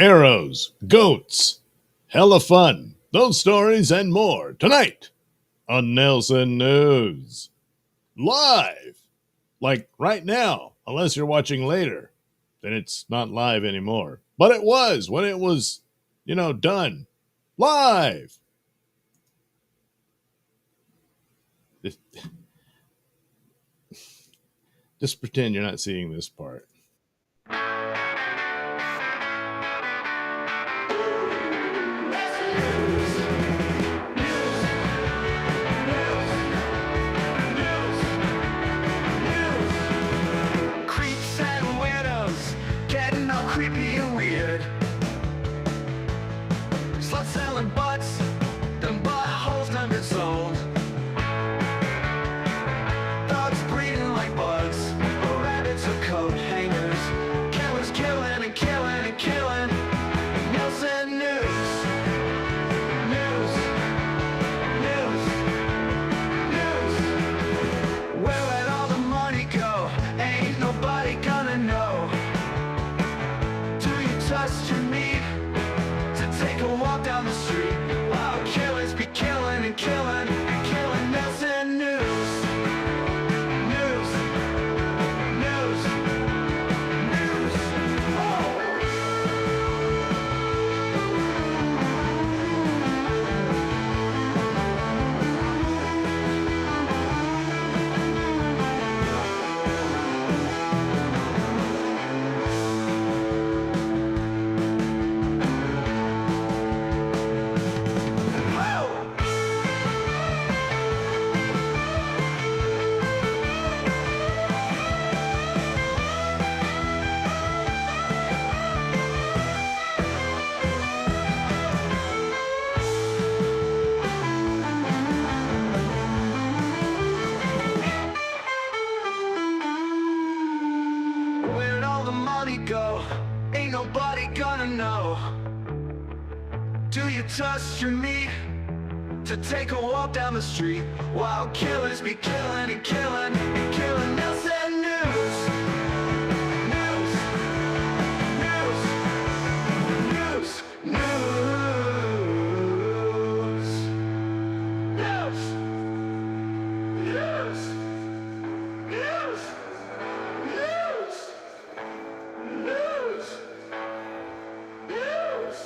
arrows, goats, hella fun. Those stories and more tonight on Nailsin News. Live! Like right now, unless you're watching later, then it's not live anymore. But it was when it was, done. Live! Just pretend you're not seeing this part. Creeps and weirdos getting all creepy and weird. Sluts selling butts, them buttholes done been sold. Dogs breeding like bugs, rabbits are coat hangers. Killers killing and killing and killing. Nailsin News. News. News. News. Where'd all the money go? Ain't nobody gonna know. Do you trust your meat to take a walk down the street? While killers be killing and killing and killing. Nailsin News. News. News. News. Where'd all the money go? Ain't nobody gonna know. Do you trust your meat to take a walk down the street? While killers be killing and killing and killing. Nailsin News. News. News. News. News. News. News. News. News. News.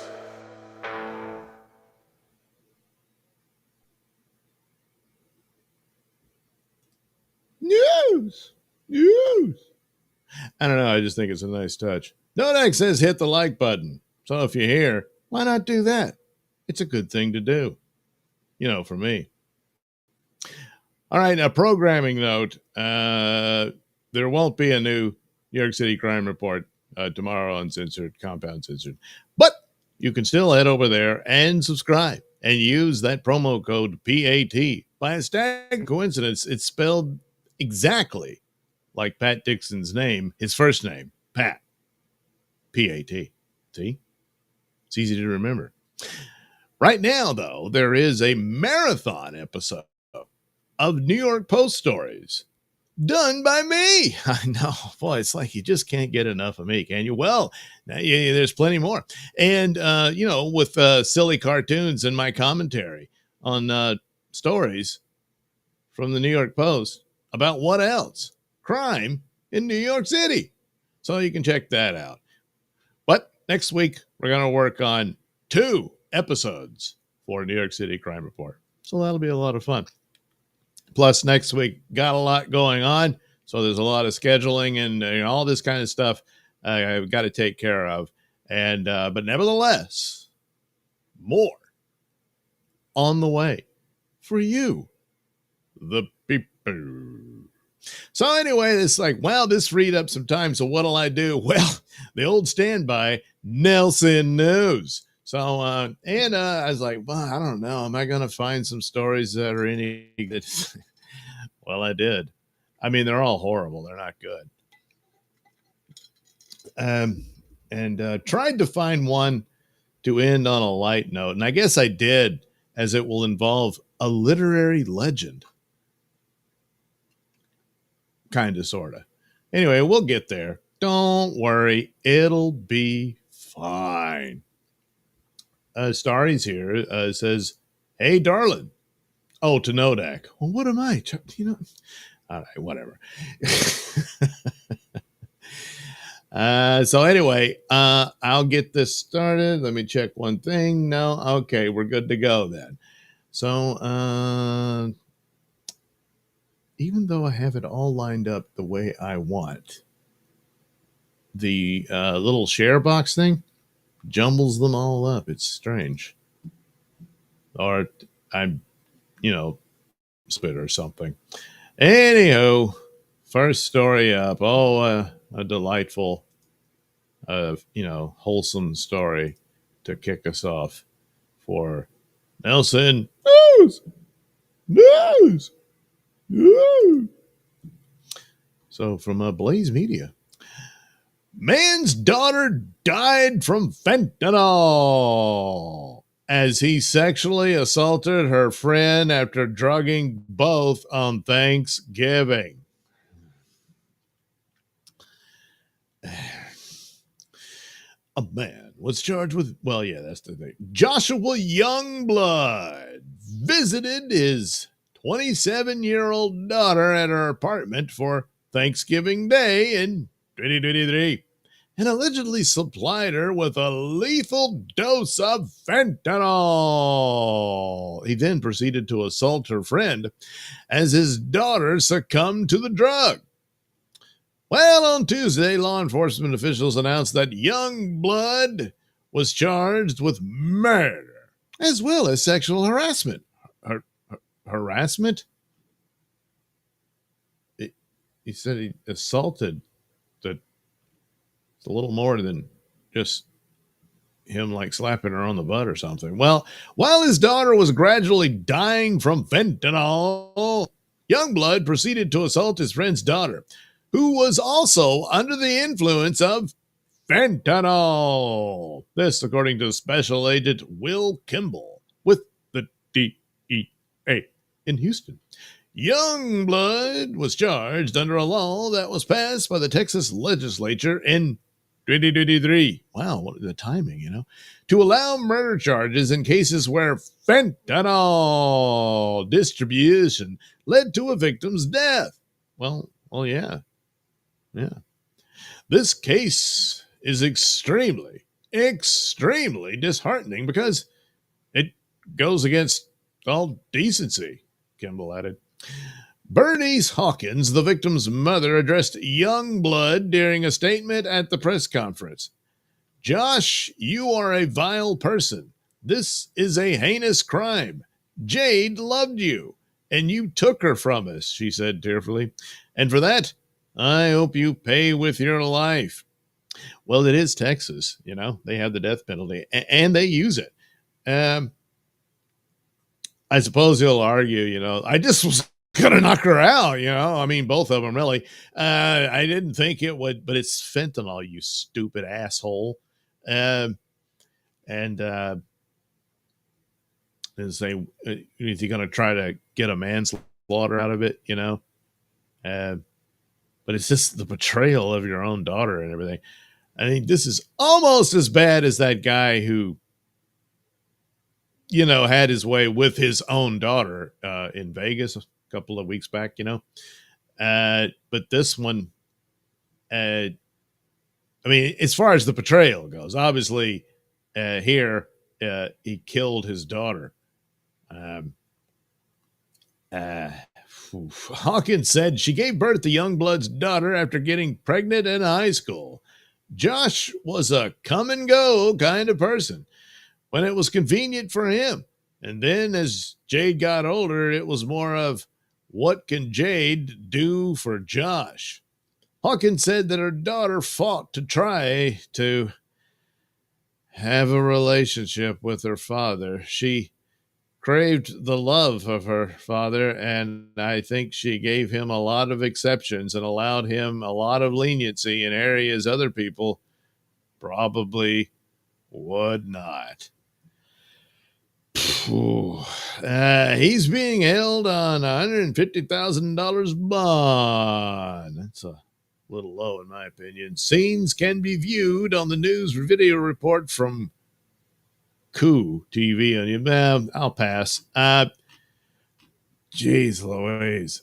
News! News! I don't know. I just think it's a nice touch. Nodex says hit the like button. So if you're here, why not do that? It's a good thing to do. For me. All right, a programming note. There won't be a new New York City crime report tomorrow, uncensored, compound censored. But you can still head over there and subscribe and use that promo code PAT. By a staggering coincidence, it's spelled exactly like Pat Dixon's name, his first name, Pat. P-A-T. See? It's easy to remember. Right now, though, there is a marathon episode of New York Post stories done by me. I know, boy, it's like you just can't get enough of me, can you? Well, there's plenty more. And, with silly cartoons and my commentary on stories from the New York Post about what else? Crime in New York City. So you can check that out. But next week, we're going to work on 2 episodes for New York City Crime Report. So that'll be a lot of fun. Plus, next week, got a lot going on. So there's a lot of scheduling and all this kind of stuff I've got to take care of. And but nevertheless, more on the way for you, the people. So anyway, it's like, well, this freed up some time. So what'll I do? Well, the old standby, Nailsin News. So, I was like, well, I don't know. Am I going to find some stories that are any good? Well, I did. I mean, they're all horrible. They're not good. And tried to find one to end on a light note. And I guess I did, as it will involve a literary legend. Kind of, sort of. Anyway, we'll get there. Don't worry. It'll be Fine. Starry's here. Says, "Hey, darling." Oh, to Nodak. Well, what am I? All right, whatever. So anyway, I'll get this started. Let me check one thing. No, okay, we're good to go then. So, even though I have it all lined up the way I want, the little share box thing jumbles them all up. It's strange. Or I'm, spit or something. Anyhow, first story up. Oh, a delightful, wholesome story to kick us off for Nailsin News. News. News. So from Blaze Media. Man's daughter died from fentanyl as he sexually assaulted her friend after drugging both on Thanksgiving. A man was charged with, well, yeah, that's the thing. Joshua Youngblood visited his 27-year-old daughter at her apartment for Thanksgiving Day in 2023 and allegedly supplied her with a lethal dose of fentanyl. He then proceeded to assault her friend as his daughter succumbed to the drug. Well, on Tuesday, law enforcement officials announced that Youngblood was charged with murder as well as sexual harassment. Harassment? He said he assaulted. It's a little more than just him like slapping her on the butt or something. Well, while his daughter was gradually dying from fentanyl, Youngblood proceeded to assault his friend's daughter, who was also under the influence of fentanyl. This, according to Special Agent Will Kimball with the DEA in Houston. Youngblood was charged under a law that was passed by the Texas legislature in 2023. Wow, what the timing, to allow murder charges in cases where fentanyl distribution led to a victim's death. Well, yeah. This case is extremely, extremely disheartening because it goes against all decency, Kimball added. Bernice Hawkins, the victim's mother, addressed Youngblood during a statement at the press conference. "Josh, you are a vile person. This is a heinous crime. Jade loved you, and you took her from us," she said tearfully. "And for that, I hope you pay with your life." Well, it is Texas, they have the death penalty, and they use it. I suppose he'll argue, I just was going to knock her out, I mean, both of them really. I didn't think it would, but it's fentanyl, you stupid asshole. And say, is he going to try to get a manslaughter out of it, but it's just the betrayal of your own daughter and everything. I mean, this is almost as bad as that guy who, had his way with his own daughter in Vegas a couple of weeks back, but this one, I mean, as far as the betrayal goes, obviously here he killed his daughter. Hawkins said she gave birth to Youngblood's daughter after getting pregnant in high school. Josh was a come and go kind of person when it was convenient for him. And then as Jade got older, it was more of, what can Jade do for Josh? Hawkins said that her daughter fought to try to have a relationship with her father. She craved the love of her father, and I think she gave him a lot of exceptions and allowed him a lot of leniency in areas other people probably would not. He's being held on $150,000 bond. That's a A little low, in my opinion. Scenes can be viewed on the news video report from Coup TV. I'll pass. Jeez Louise.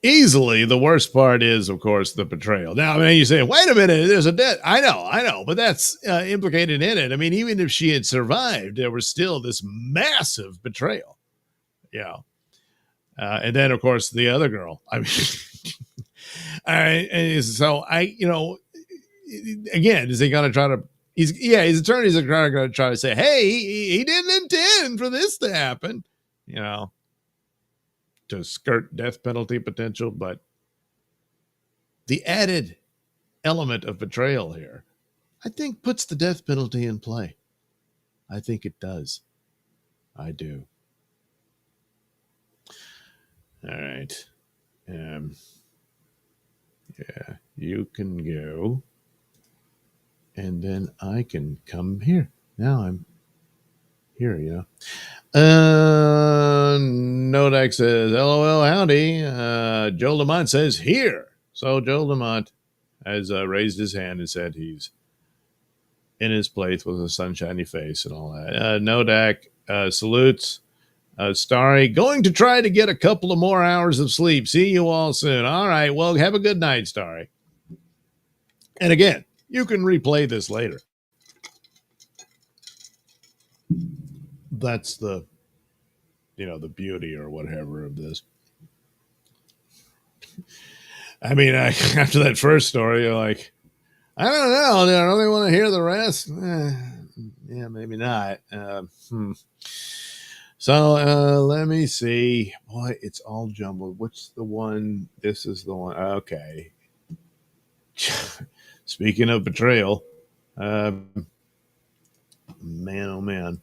Easily the worst part is, of course, the betrayal. Now, I mean, you say, wait a minute, there's a death. I know, but that's implicated in it. I mean, even if she had survived, there was still this massive betrayal. Yeah. And then, of course, the other girl. I mean, again, is he going to try to? His attorneys are going to try to say, hey, he didn't intend for this to happen, to skirt death penalty potential, but the added element of betrayal here, I think, puts the death penalty in play. I think it does. I do. All right. Yeah, you can go. And then I can come here. Now I'm here, Nodak says, LOL, howdy. Joel Lamont says, here. So Joel Lamont has raised his hand and said he's in his place with a sunshiny face and all that. Nodak salutes. Starry, going to try to get a couple of more hours of sleep. See you all soon. All right, well, have a good night, Starry. And again, you can replay this later. That's the beauty or whatever of this. I mean, after that first story, you're like, I don't know. Do I really want to hear the rest? Yeah, maybe not. So let me see. Boy, it's all jumbled. What's the one? This is the one. Okay. Speaking of betrayal, man, oh man.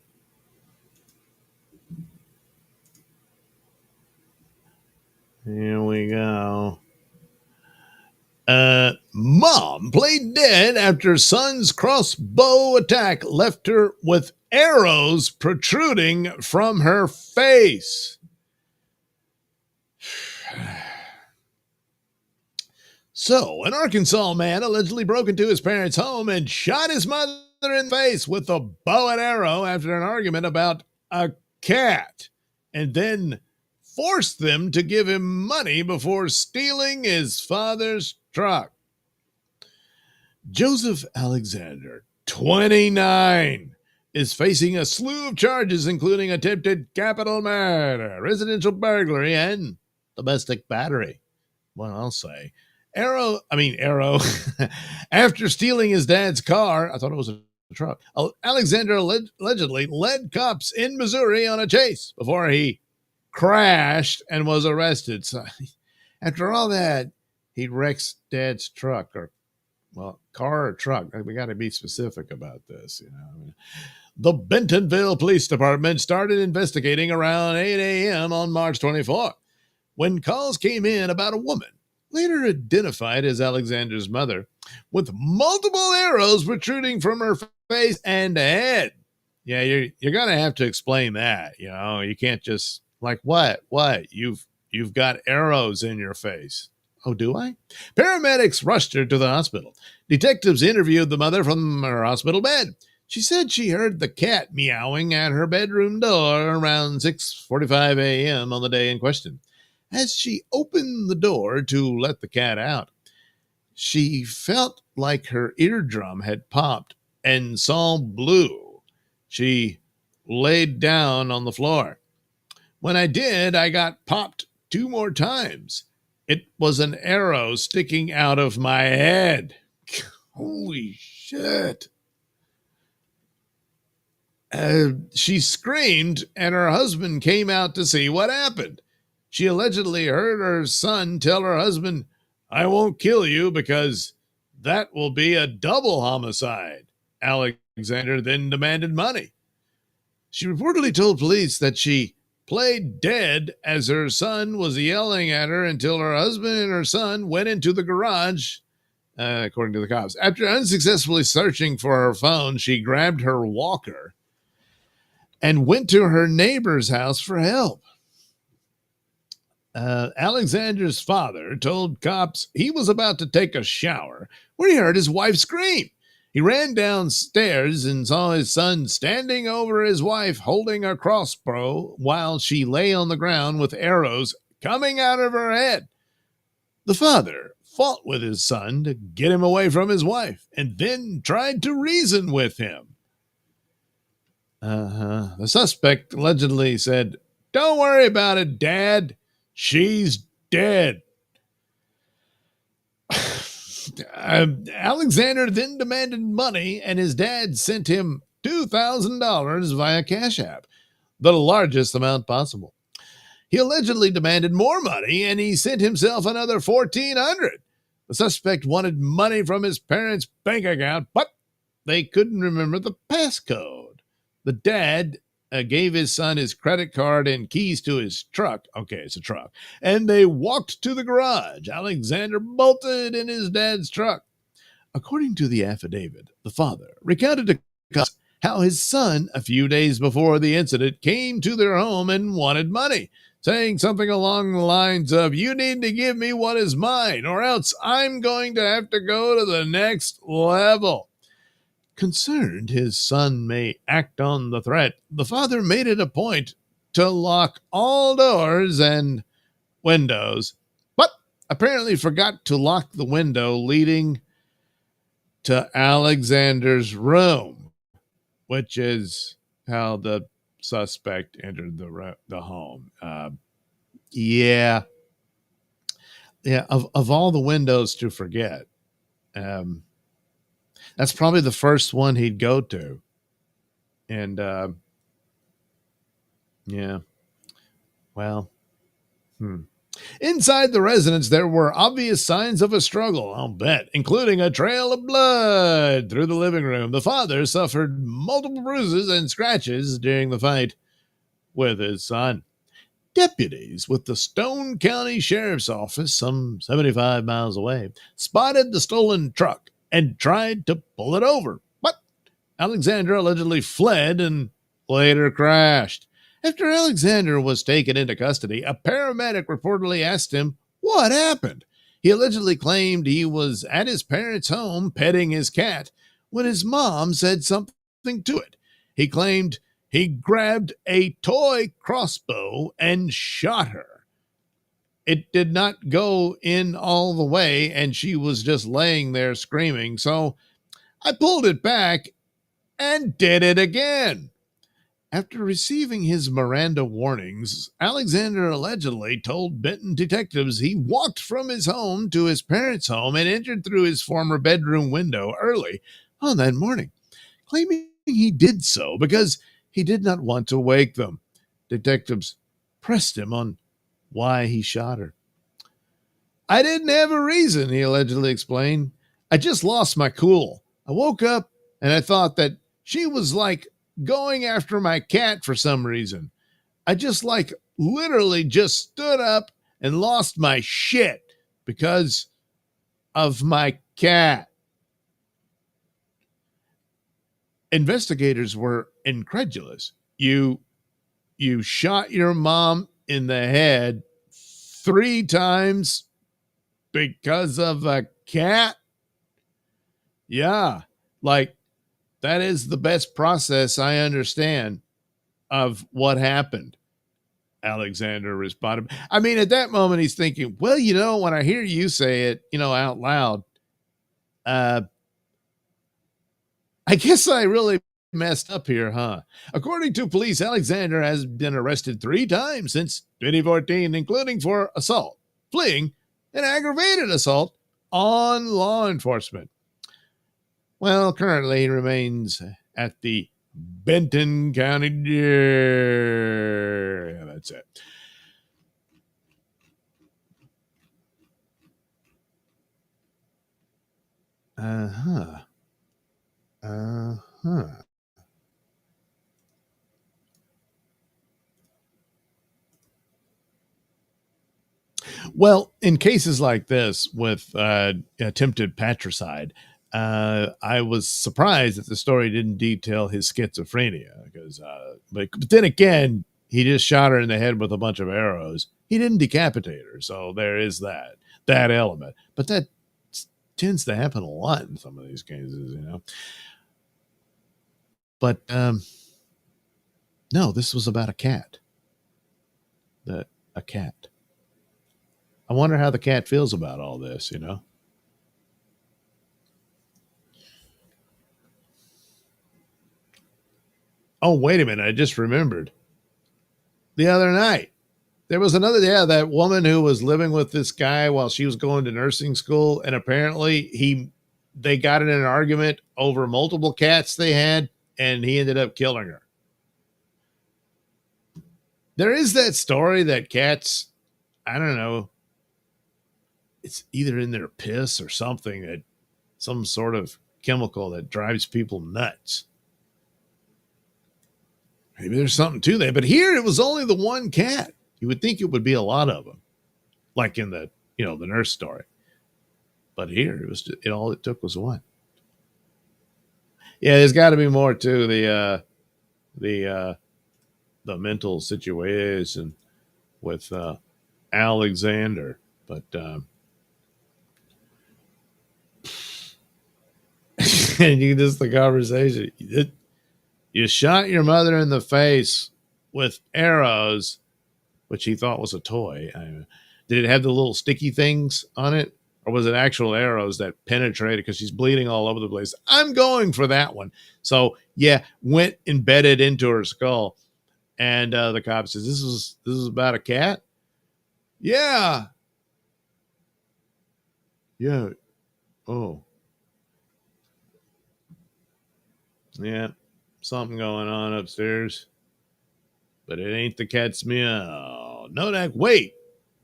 Here we go. Mom played dead after son's crossbow attack left her with arrows protruding from her face. So, an Arkansas man allegedly broke into his parents' home and shot his mother in the face with a bow and arrow after an argument about a cat, and then forced them to give him money before stealing his father's truck. Joseph Alexander, 29, is facing a slew of charges, including attempted capital murder, residential burglary, and domestic battery. Well, I'll say. Arrow. After stealing his dad's car, I thought it was a truck, Alexander allegedly led cops in Missouri on a chase before he crashed and was arrested. So after all that, he wrecks dad's truck, car or truck. We got to be specific about this, The Bentonville Police Department started investigating around 8 a.m. on March 24th when calls came in about a woman, later identified as Alexander's mother, with multiple arrows protruding from her face and head. Yeah, you're going to have to explain that. You can't just what? You've got arrows in your face. Oh, do I? Paramedics rushed her to the hospital. Detectives interviewed the mother from her hospital bed. She said she heard the cat meowing at her bedroom door around 6:45 a.m. on the day in question. As she opened the door to let the cat out, she felt like her eardrum had popped and saw blue. She laid down on the floor. When I did, I got popped 2 more times. It was an arrow sticking out of my head. Holy shit. She screamed, and her husband came out to see what happened. She allegedly heard her son tell her husband, I won't kill you because that will be a double homicide. Alexander then demanded money. She reportedly told police that she played dead as her son was yelling at her until her husband and her son went into the garage, according to the cops. After unsuccessfully searching for her phone, she grabbed her walker and went to her neighbor's house for help. Alexander's father told cops he was about to take a shower when he heard his wife scream. He ran downstairs and saw his son standing over his wife holding a crossbow while she lay on the ground with arrows coming out of her head. The father fought with his son to get him away from his wife and then tried to reason with him. The suspect allegedly said, "Don't worry about it, Dad. She's dead." Alexander then demanded money, and his dad sent him $2,000 via Cash App, the largest amount possible. He allegedly demanded more money, and he sent himself another $1,400. The suspect wanted money from his parents' bank account, but they couldn't remember the passcode. The dad gave his son his credit card and keys to his truck. Okay, it's a truck. And they walked to the garage. Alexander bolted in his dad's truck. According to the affidavit, the father recounted to cops how his son, a few days before the incident, came to their home and wanted money, saying something along the lines of, "You need to give me what is mine, or else I'm going to have to go to the next level." Concerned his son may act on the threat, the father made it a point to lock all doors and windows, but apparently forgot to lock the window leading to Alexander's room, which is how the suspect entered the home. Yeah. Of all the windows to forget, that's probably the first one he'd go to. And, yeah, well, Inside the residence, there were obvious signs of a struggle, I'll bet, including a trail of blood through the living room. The father suffered multiple bruises and scratches during the fight with his son. Deputies with the Stone County Sheriff's Office, some 75 miles away, spotted the stolen truck and tried to pull it over. But Alexander allegedly fled and later crashed. After Alexander was taken into custody, a paramedic reportedly asked him what happened. He allegedly claimed he was at his parents' home petting his cat when his mom said something to it. He claimed he grabbed a toy crossbow and shot her. It did not go in all the way, and she was just laying there screaming, so I pulled it back and did it again. After receiving his Miranda warnings, Alexander allegedly told Benton detectives he walked from his home to his parents' home and entered through his former bedroom window early on that morning, claiming he did so because he did not want to wake them. Detectives pressed him on why he shot her. "I didn't have a reason," he allegedly explained. "I just lost my cool. I woke up and I thought that she was like going after my cat for some reason. I just literally just stood up and lost my shit because of my cat." Investigators were incredulous. You shot your mom in the head 3 times because of a cat? Yeah, that is the best process I understand of what happened, Alexander responded. I mean, at that moment, he's thinking, well, when I hear you say it, out loud, I guess I really messed up here, huh? According to police, Alexander has been arrested 3 times since 2014, including for assault, fleeing, and aggravated assault on law enforcement. Well, currently he remains at the Benton County Jail. Yeah, that's it. Well, in cases like this with attempted patricide, I was surprised that the story didn't detail his schizophrenia because, but then again, he just shot her in the head with a bunch of arrows. He didn't decapitate her, so there is that element. But that tends to happen a lot in some of these cases, you know. But no, this was about a cat. A cat. I wonder how the cat feels about all this, you know. Oh, wait a minute. I just remembered. The other night, there was another, yeah, that woman who was living with this guy while she was going to nursing school. And apparently they got in an argument over multiple cats they had, and he ended up killing her. There is that story that cats, I don't know, it's either in their piss or something, that some sort of chemical that drives people nuts. Maybe there's something to that. But here it was only the one cat. You would think it would be a lot of them, like in the, the nurse story. But here all it took was one. Yeah, there's got to be more to the mental situation with Alexander. But and the conversation. You shot your mother in the face with arrows, which he thought was a toy. Did it have the little sticky things on it? Or was it actual arrows that penetrated because she's bleeding all over the place? I'm going for that one. So, yeah, went embedded into her skull. And the cop says, this is about a cat? Yeah. Yeah. Oh. Yeah. Something going on upstairs. But it ain't the cat's meow. No, wait.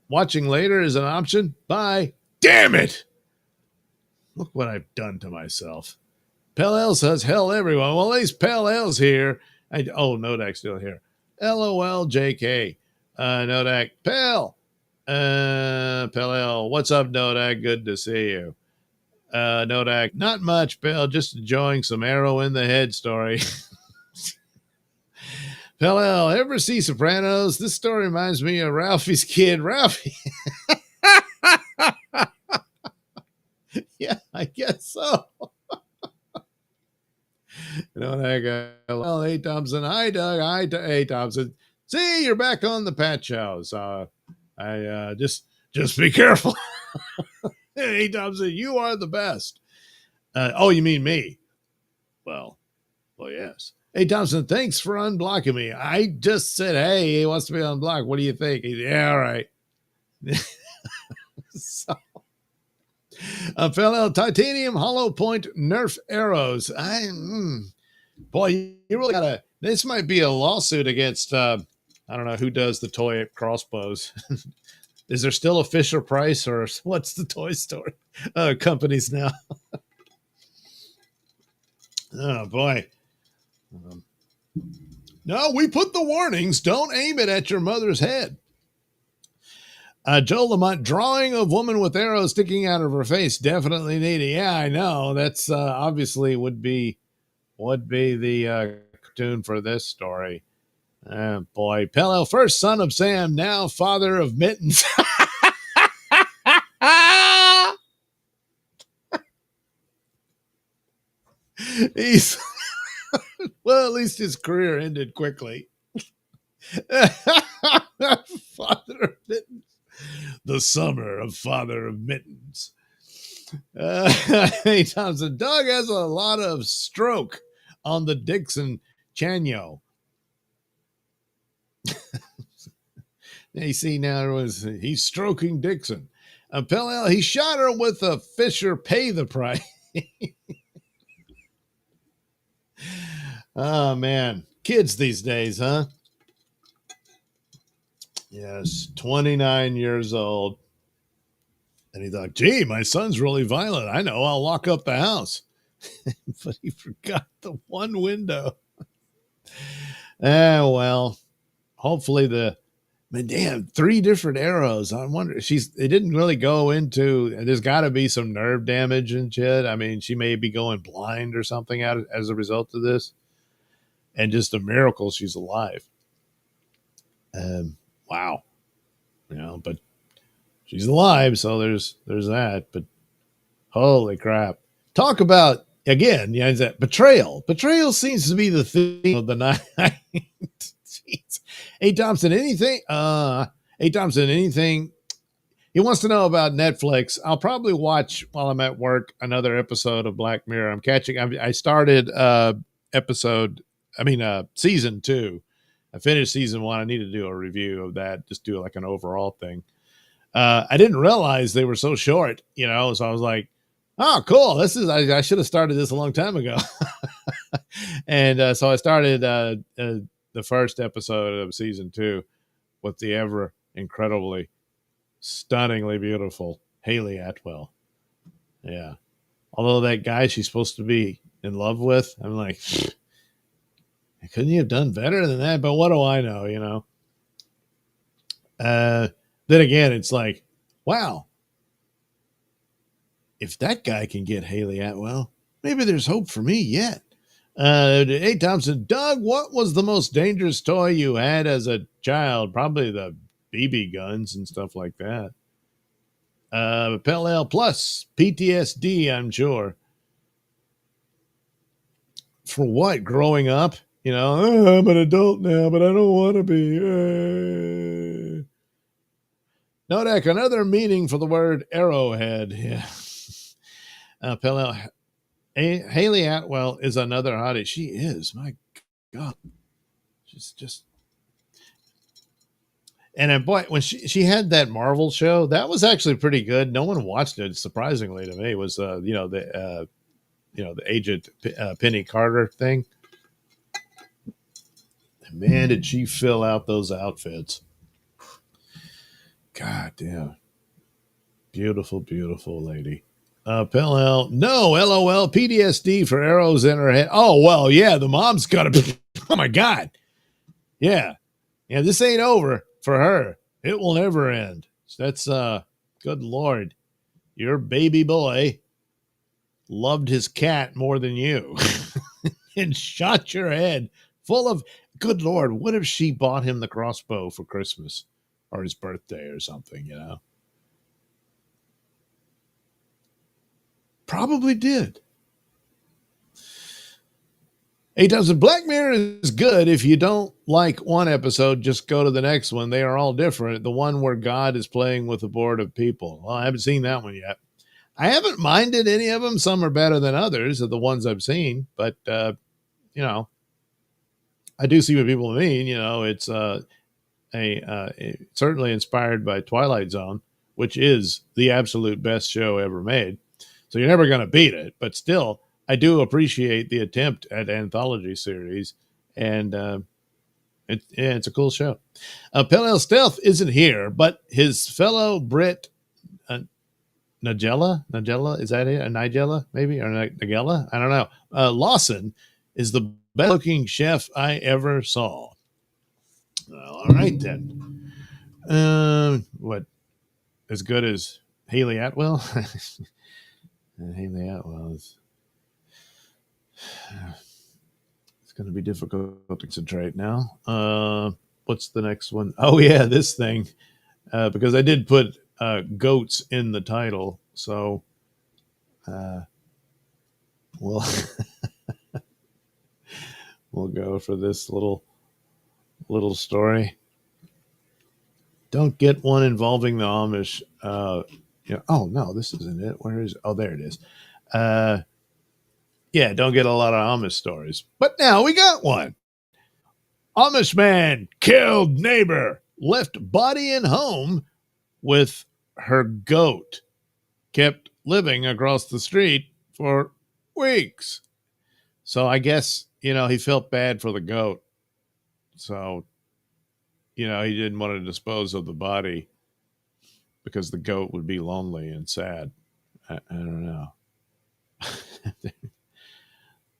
Watching later is an option. Bye. Damn it. Look what I've done to myself. Pale Ale says, hell, everyone. Well, at least Pale Ale's here. Nodak's still here. LOL, JK. Nodak, Pale. Pale Ale. What's up, Nodak? Good to see you. Nodak, not much, Pale. Just enjoying some arrow in the head story. Pale, ever see Sopranos? This story reminds me of Ralphie's kid, Ralphie. Yeah, I guess so. Well, hey, Thompson. Hi, Doug. Hi, hey, Thompson. See, you're back on the Pat Show. So I just be careful. Hey, Thompson, you are the best. You mean me? Well, yes. Hey, Thompson, thanks for unblocking me. I just said, hey, he wants to be unblocked. What do you think? Yeah, all right. So, fellow titanium hollow point Nerf arrows. Boy, you really gotta. This might be a lawsuit against. I don't know who does the toy crossbows. Is there still a Fisher Price, or what's the toy store companies now? Oh boy. No, we put the warnings. Don't aim it at your mother's head. Joe Lamont, drawing of woman with arrows sticking out of her face. Definitely needed. Yeah, I know. That's obviously would be the cartoon for this story. Boy, Pello, first son of Sam, now father of Mittens. He's well, at least his career ended quickly. Father of Mittens. The summer of Father of Mittens. Hey, Thompson, Doug has a lot of stroke on the Dixon Chanyo. You see now he's stroking Dixon. Pell, he shot her with a Fisher pay the price. Oh, man. Kids these days, huh? Yes, 29 years old. And he thought, gee, my son's really violent. I know, I'll lock up the house. But he forgot the one window. Well, hopefully the Man, damn, 3 different arrows. I wonder, it didn't really go into, there's got to be some nerve damage and shit. I mean, she may be going blind or something as a result of this. And just a miracle she's alive. Wow. But she's alive, so there's that. But holy crap. Talk about, again, is that betrayal. Betrayal seems to be the theme of the night. Jeez. A. Thompson, anything? A. Thompson, anything? He wants to know about Netflix. I'll probably watch while I'm at work another episode of Black Mirror. I started season 2. I finished season 1. I need to do a review of that, just do like an overall thing. I didn't realize they were so short, so I was like, oh, cool. I should have started this a long time ago. And so I started the first episode of season 2 with the ever incredibly, stunningly beautiful Haley Atwell. Yeah. Although that guy she's supposed to be in love with, I'm like, couldn't you have done better than that? But what do I know, Then again, it's like, wow, if that guy can get Haley Atwell, maybe there's hope for me yet. Hey, Thompson, Doug, what was the most dangerous toy you had as a child? Probably the BB guns and stuff like that. Pell plus PTSD, I'm sure. For what? Growing up? I'm an adult now, but I don't want to be. Nodak, another meaning for the word arrowhead. Yeah. Pell Haley Atwell is another hottie. She is. My God. She's just. And boy, when she had that Marvel show, that was actually pretty good. No one watched it, surprisingly to me. It was the Agent Penny Carter thing. And man, did she fill out those outfits. God damn. Beautiful, beautiful lady. Pell no, LOL, PTSD for arrows in her head. Oh, well, yeah, the mom's got to. Oh, my God. Yeah. Yeah, this ain't over for her. It will never end. That's, good Lord. Your baby boy loved his cat more than you and shot your head full of, good Lord, what if she bought him the crossbow for Christmas or his birthday or something, Probably did. He does. Black Mirror is good. If you don't like one episode, just go to the next one. They are all different. The one where God is playing with a board of people. Well, I haven't seen that one yet. I haven't minded any of them. Some are better than others of the ones I've seen, but I do see what people mean. It's certainly inspired by Twilight Zone, which is the absolute best show ever made. So you're never going to beat it, but still, I do appreciate the attempt at anthology series, and it's a cool show. Pale Stealth isn't here, but his fellow Brit, Nigella, is that it? Nigella, maybe? Or Nigella? I don't know. Lawson is the best-looking chef I ever saw. All right, then. What? As good as Haley Atwell? Haley Atwell is... It's going to be difficult to concentrate now. What's the next one? Oh, yeah, this thing. Because I did put goats in the title. So, we'll go for this little story. Don't get one involving the Amish. Oh, no, this isn't it. Where is it? Oh, there it is. Yeah, don't get a lot of Amish stories. But now we got one. Amish man killed neighbor, left body in home with her goat. Kept living across the street for weeks. So I guess, he felt bad for the goat. So, he didn't want to dispose of the body because the goat would be lonely and sad. I don't know.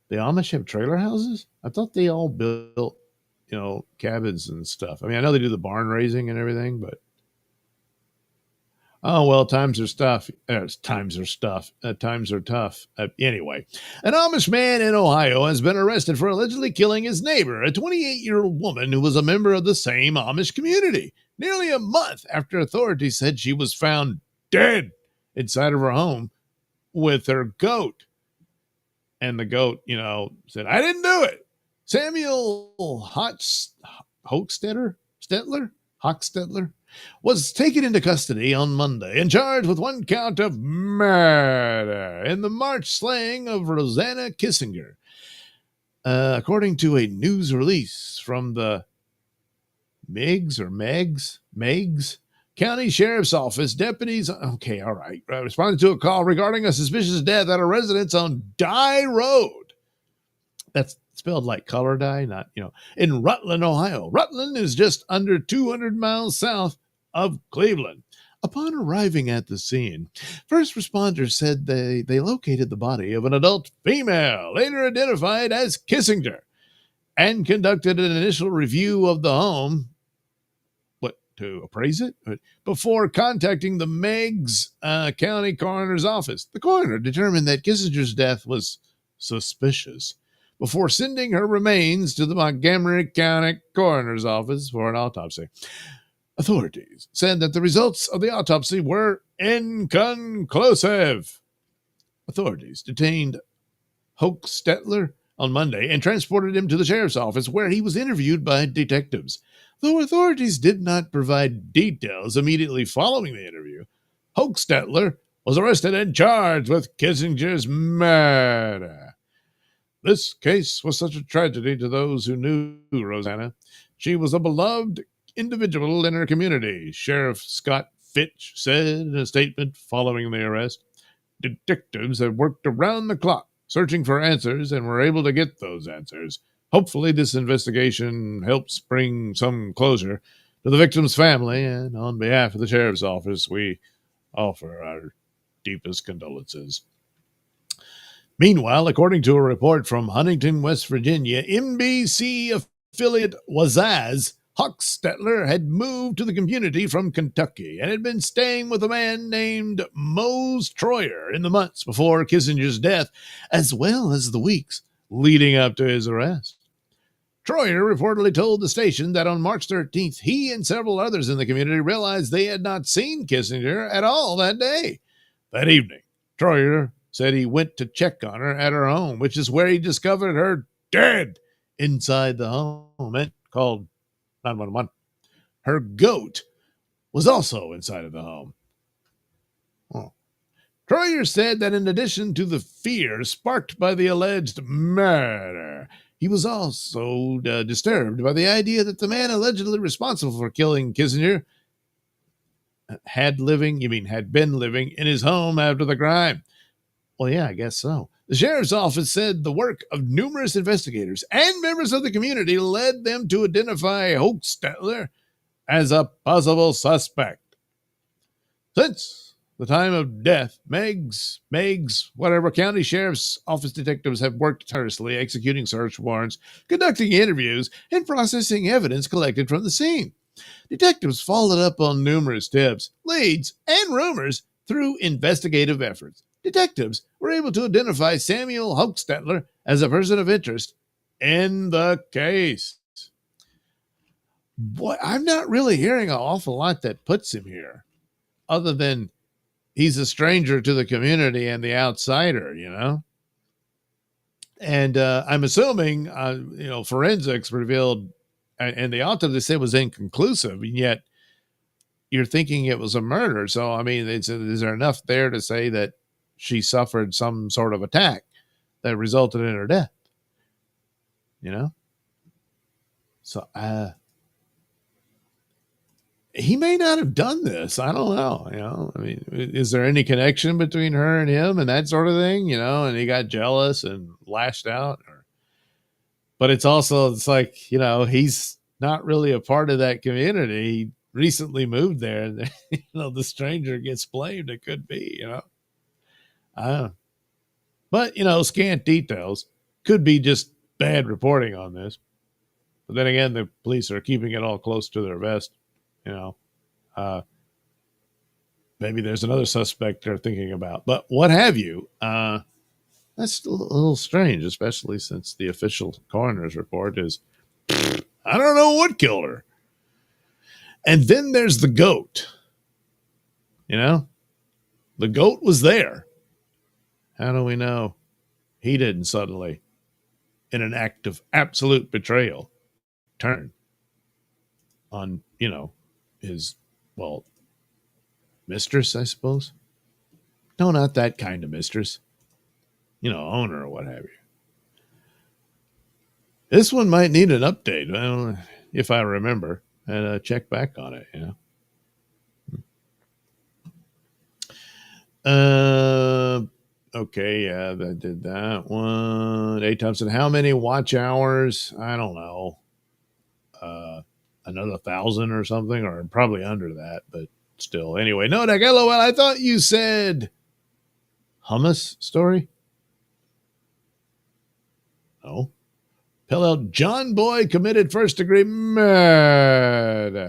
The Amish have trailer houses? I thought they all built cabins and stuff. I mean, I know they do the barn raising and everything, but oh, well, times are tough. Times are tough. Anyway, an Amish man in Ohio has been arrested for allegedly killing his neighbor, a 28-year-old woman who was a member of the same Amish community, nearly a month after authorities said she was found dead inside of her home with her goat. And the goat, said, "I didn't do it." Samuel Hochstetler was taken into custody on Monday and charged with one count of murder in the March slaying of Rosanna Kissinger. According to a news release from the Meigs County Sheriff's Office, deputies, responded to a call regarding a suspicious death at a residence on Dye Road. That's spelled like color dye, not, in Rutland, Ohio. Rutland is just under 200 miles south of Cleveland. Upon arriving at the scene, first responders said they located the body of an adult female, later identified as Kissinger, and conducted an initial review of the home to appraise it before contacting the Meigs County Coroner's Office. The coroner determined that Kissinger's death was suspicious before sending her remains to the Montgomery County Coroner's Office for an autopsy. Authorities said that the results of the autopsy were inconclusive. Authorities detained Hochstetler on Monday and transported him to the sheriff's office, where he was interviewed by detectives. Though authorities did not provide details immediately following the interview, Hochstetler was arrested and charged with Kissinger's murder. This case was such a tragedy to those who knew Rosanna. She was a beloved individual in her community, Sheriff Scott Fitch said in a statement following the arrest. Detectives had worked around the clock searching for answers and were able to get those answers. Hopefully this investigation helps bring some closure to the victim's family, and on behalf of the sheriff's office, we offer our deepest condolences. Meanwhile, according to a report from Huntington, West Virginia, NBC affiliate Wazaz, Hochstetler had moved to the community from Kentucky and had been staying with a man named Mose Troyer in the months before Kissinger's death, as well as the weeks leading up to his arrest. Troyer reportedly told the station that on March 13th, he and several others in the community realized they had not seen Kissinger at all that day. That evening, Troyer said he went to check on her at her home, which is where he discovered her dead inside the home and called 911. Her goat was also inside of the home. Troyer said that in addition to the fear sparked by the alleged murder, he was also disturbed by the idea that the man allegedly responsible for killing Kissinger had been living in his home after the crime. Well, yeah, I guess so. The sheriff's office said the work of numerous investigators and members of the community led them to identify Hochstetler as a possible suspect. Since the time of death, Meigs, county sheriff's office detectives have worked tirelessly executing search warrants, conducting interviews, and processing evidence collected from the scene. Detectives followed up on numerous tips, leads, and rumors through investigative efforts. Detectives were able to identify Samuel Hochstetler as a person of interest in the case. Boy, I'm not really hearing an awful lot that puts him here, other than he's a stranger to the community and the outsider, And I'm assuming, forensics revealed, and the autopsy said was inconclusive, and yet you're thinking it was a murder. So, I mean, is there enough there to say that she suffered some sort of attack that resulted in her death? So, he may not have done this. I don't know. I mean, is there any connection between her and him and that sort of thing? And he got jealous and lashed out. But it's like, he's not really a part of that community. He recently moved there, and the stranger gets blamed. It could be, But, scant details could be just bad reporting on this. But then again, the police are keeping it all close to their vest. You know, maybe there's another suspect they're thinking about. But what have you? That's a little strange, especially since the official coroner's report is, I don't know what killed her. And then there's the goat. You know, the goat was there. How do we know he didn't suddenly, in an act of absolute betrayal, turn on, his, well, mistress, I suppose? No, not that kind of mistress. Owner or what have you. This one might need an update. Well, if I remember, and check back on it. Okay, yeah, I did that one. A. Thompson, how many watch hours? I don't know. Another 1,000 or something, or probably under that, but still. Anyway, no, LOL, I thought you said hummus story. No. Pillow, John Boy committed first-degree murder.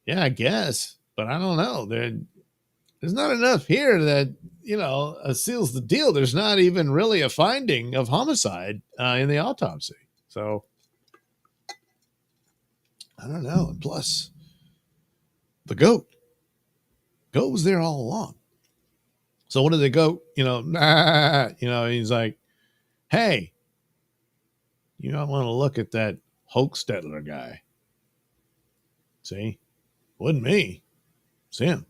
Yeah, I guess, but I don't know. There's not enough here that, seals the deal. There's not even really a finding of homicide in the autopsy. So, I don't know. And plus, the goat was there all along. So what did the goat, he's like, hey, you don't want to look at that Hochstetler guy. See? Wasn't me. It's him.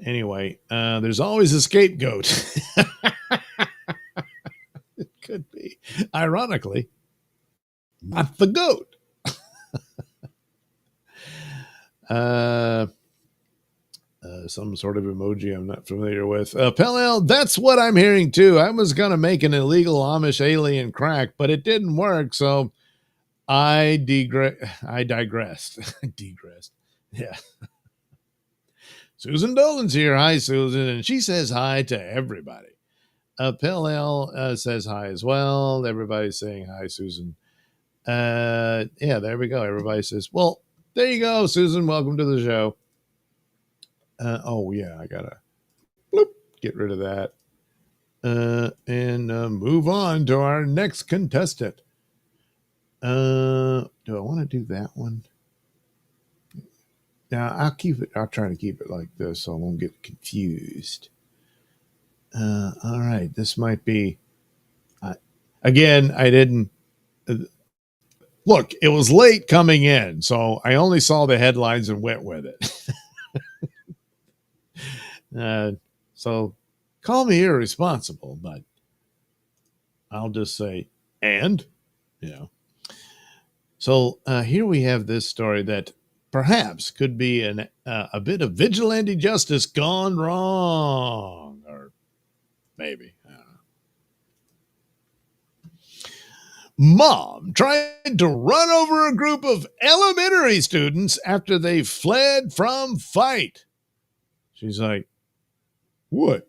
Anyway, there's always a scapegoat. It could be. Ironically, not the goat. Some sort of emoji I'm not familiar with. Pell, that's what I'm hearing too. I was going to make an illegal Amish alien crack, but it didn't work, so I digressed. Digressed. Yeah. Susan Dolan's here. Hi, Susan. And she says hi to everybody. Pell says hi as well. Everybody's saying hi, Susan. Yeah, there we go. Everybody says, well, there you go, Susan. Welcome to the show. Oh, yeah, I got to get rid of that. And move on to our next contestant. Do I want to do that one? Now, I'll try to keep it like this so I won't get confused. All right, this might be, again, I didn't, look, it was late coming in, so I only saw the headlines and went with it. So call me irresponsible, but I'll just say, So here we have this story that perhaps could be a bit of vigilante justice gone wrong, or maybe, I don't know. Mom tried to run over a group of elementary students after they fled from fight. She's like, what?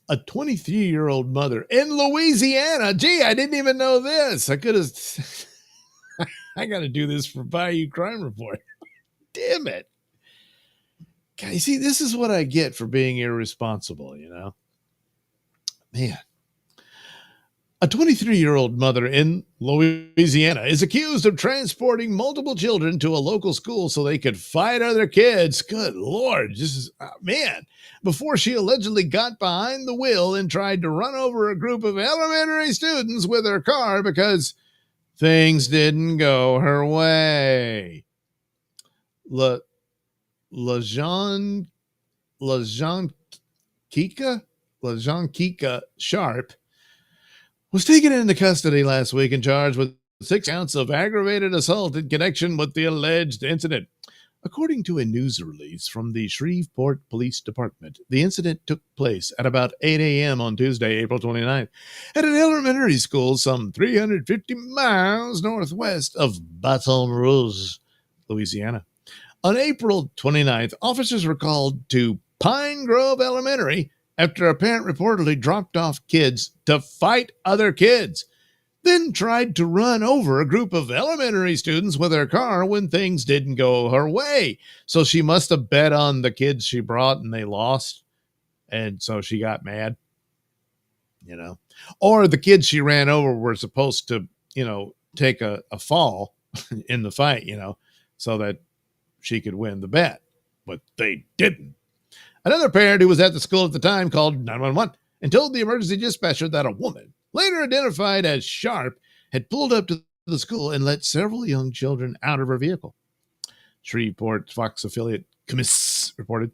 A 23-year-old mother in Louisiana. Gee, I didn't even know this. I could have. I got to do this for Bayou Crime Report. Damn it. God, you see, this is what I get for being irresponsible, Man. A 23-year-old mother in Louisiana is accused of transporting multiple children to a local school so they could fight other kids. Good Lord. This is, man. Before she allegedly got behind the wheel and tried to run over a group of elementary students with her car because things didn't go her way. LaJean Kika Sharp was taken into custody last week and charged with 6 counts of aggravated assault in connection with the alleged incident. According to a news release from the Shreveport Police Department, the incident took place at about 8 a.m. on Tuesday, April 29th, at an elementary school some 350 miles northwest of Baton Rouge, Louisiana. On April 29th, officers were called to Pine Grove Elementary after a parent reportedly dropped off kids to fight other kids. then tried to run over a group of elementary students with her car when things didn't go her way. So she must have bet on the kids she brought and they lost. And so she got mad, Or the kids she ran over were supposed to, take a fall in the fight, so that she could win the bet. But they didn't. Another parent who was at the school at the time called 911 and told the emergency dispatcher that a woman, later identified as Sharp, had pulled up to the school and let several young children out of her vehicle. Shreveport Fox affiliate Commiss reported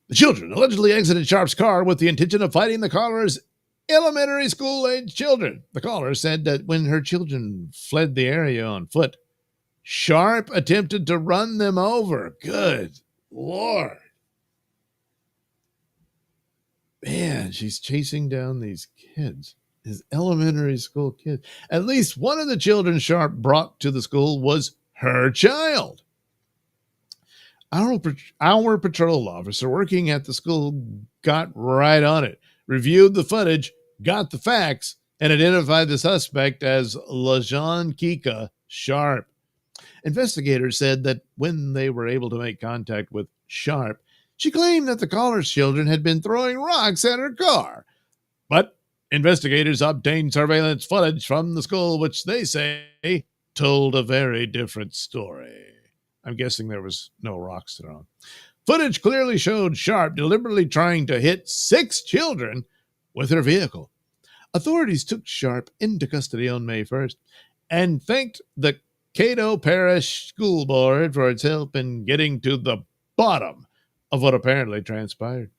the children allegedly exited Sharp's car with the intention of fighting the caller's elementary school-age children. The caller said that when her children fled the area on foot, Sharp attempted to run them over. Good Lord. Man, she's chasing down these kids, his elementary school kids. At least one of the children Sharp brought to the school was her child. Our patrol officer working at the school got right on it, reviewed the footage, got the facts, and identified the suspect as LaJean Kika Sharp. Investigators said that when they were able to make contact with Sharp, she claimed that the caller's children had been throwing rocks at her car. But investigators obtained surveillance footage from the school, which they say told a very different story. I'm guessing there was no rocks thrown. Footage clearly showed Sharp deliberately trying to hit 6 children with her vehicle. Authorities took Sharp into custody on May 1st and thanked the Cato Parish School Board for its help in getting to the bottom of what apparently transpired.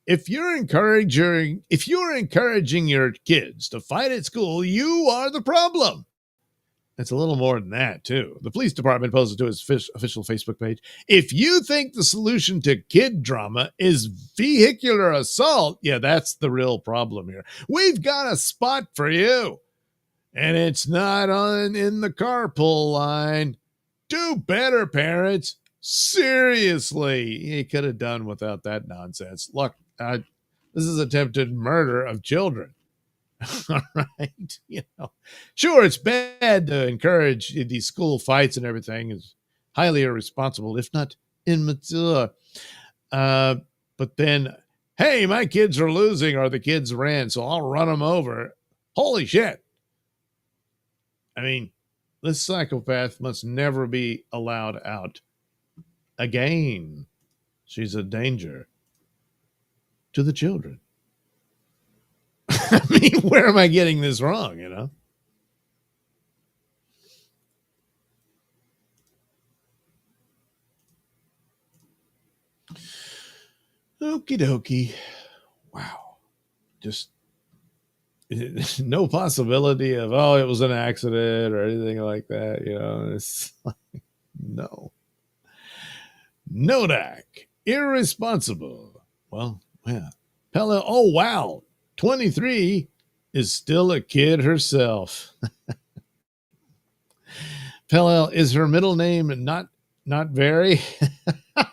If you're encouraging your kids to fight at school, you are the problem. It's a little more than that, too. The police department posted to its official Facebook page, if you think the solution to kid drama is vehicular assault, yeah, that's the real problem here. We've got a spot for you. And it's not in the carpool line. Do better, parents. Seriously. You could have done without that nonsense. Look, this is attempted murder of children. All right. Sure, it's bad to encourage these school fights and everything. It's highly irresponsible, if not immature. But then, hey, my kids are losing or the kids ran, so I'll run them over. Holy shit. I mean, this psychopath must never be allowed out again. She's a danger to the children. I mean, where am I getting this wrong, Okie dokie. Wow. Just no possibility of, it was an accident or anything like that. It's like, no. Nodak, irresponsible. Well, yeah. Pella, oh, wow. 23 is still a kid herself. Pella, is her middle name not very? Not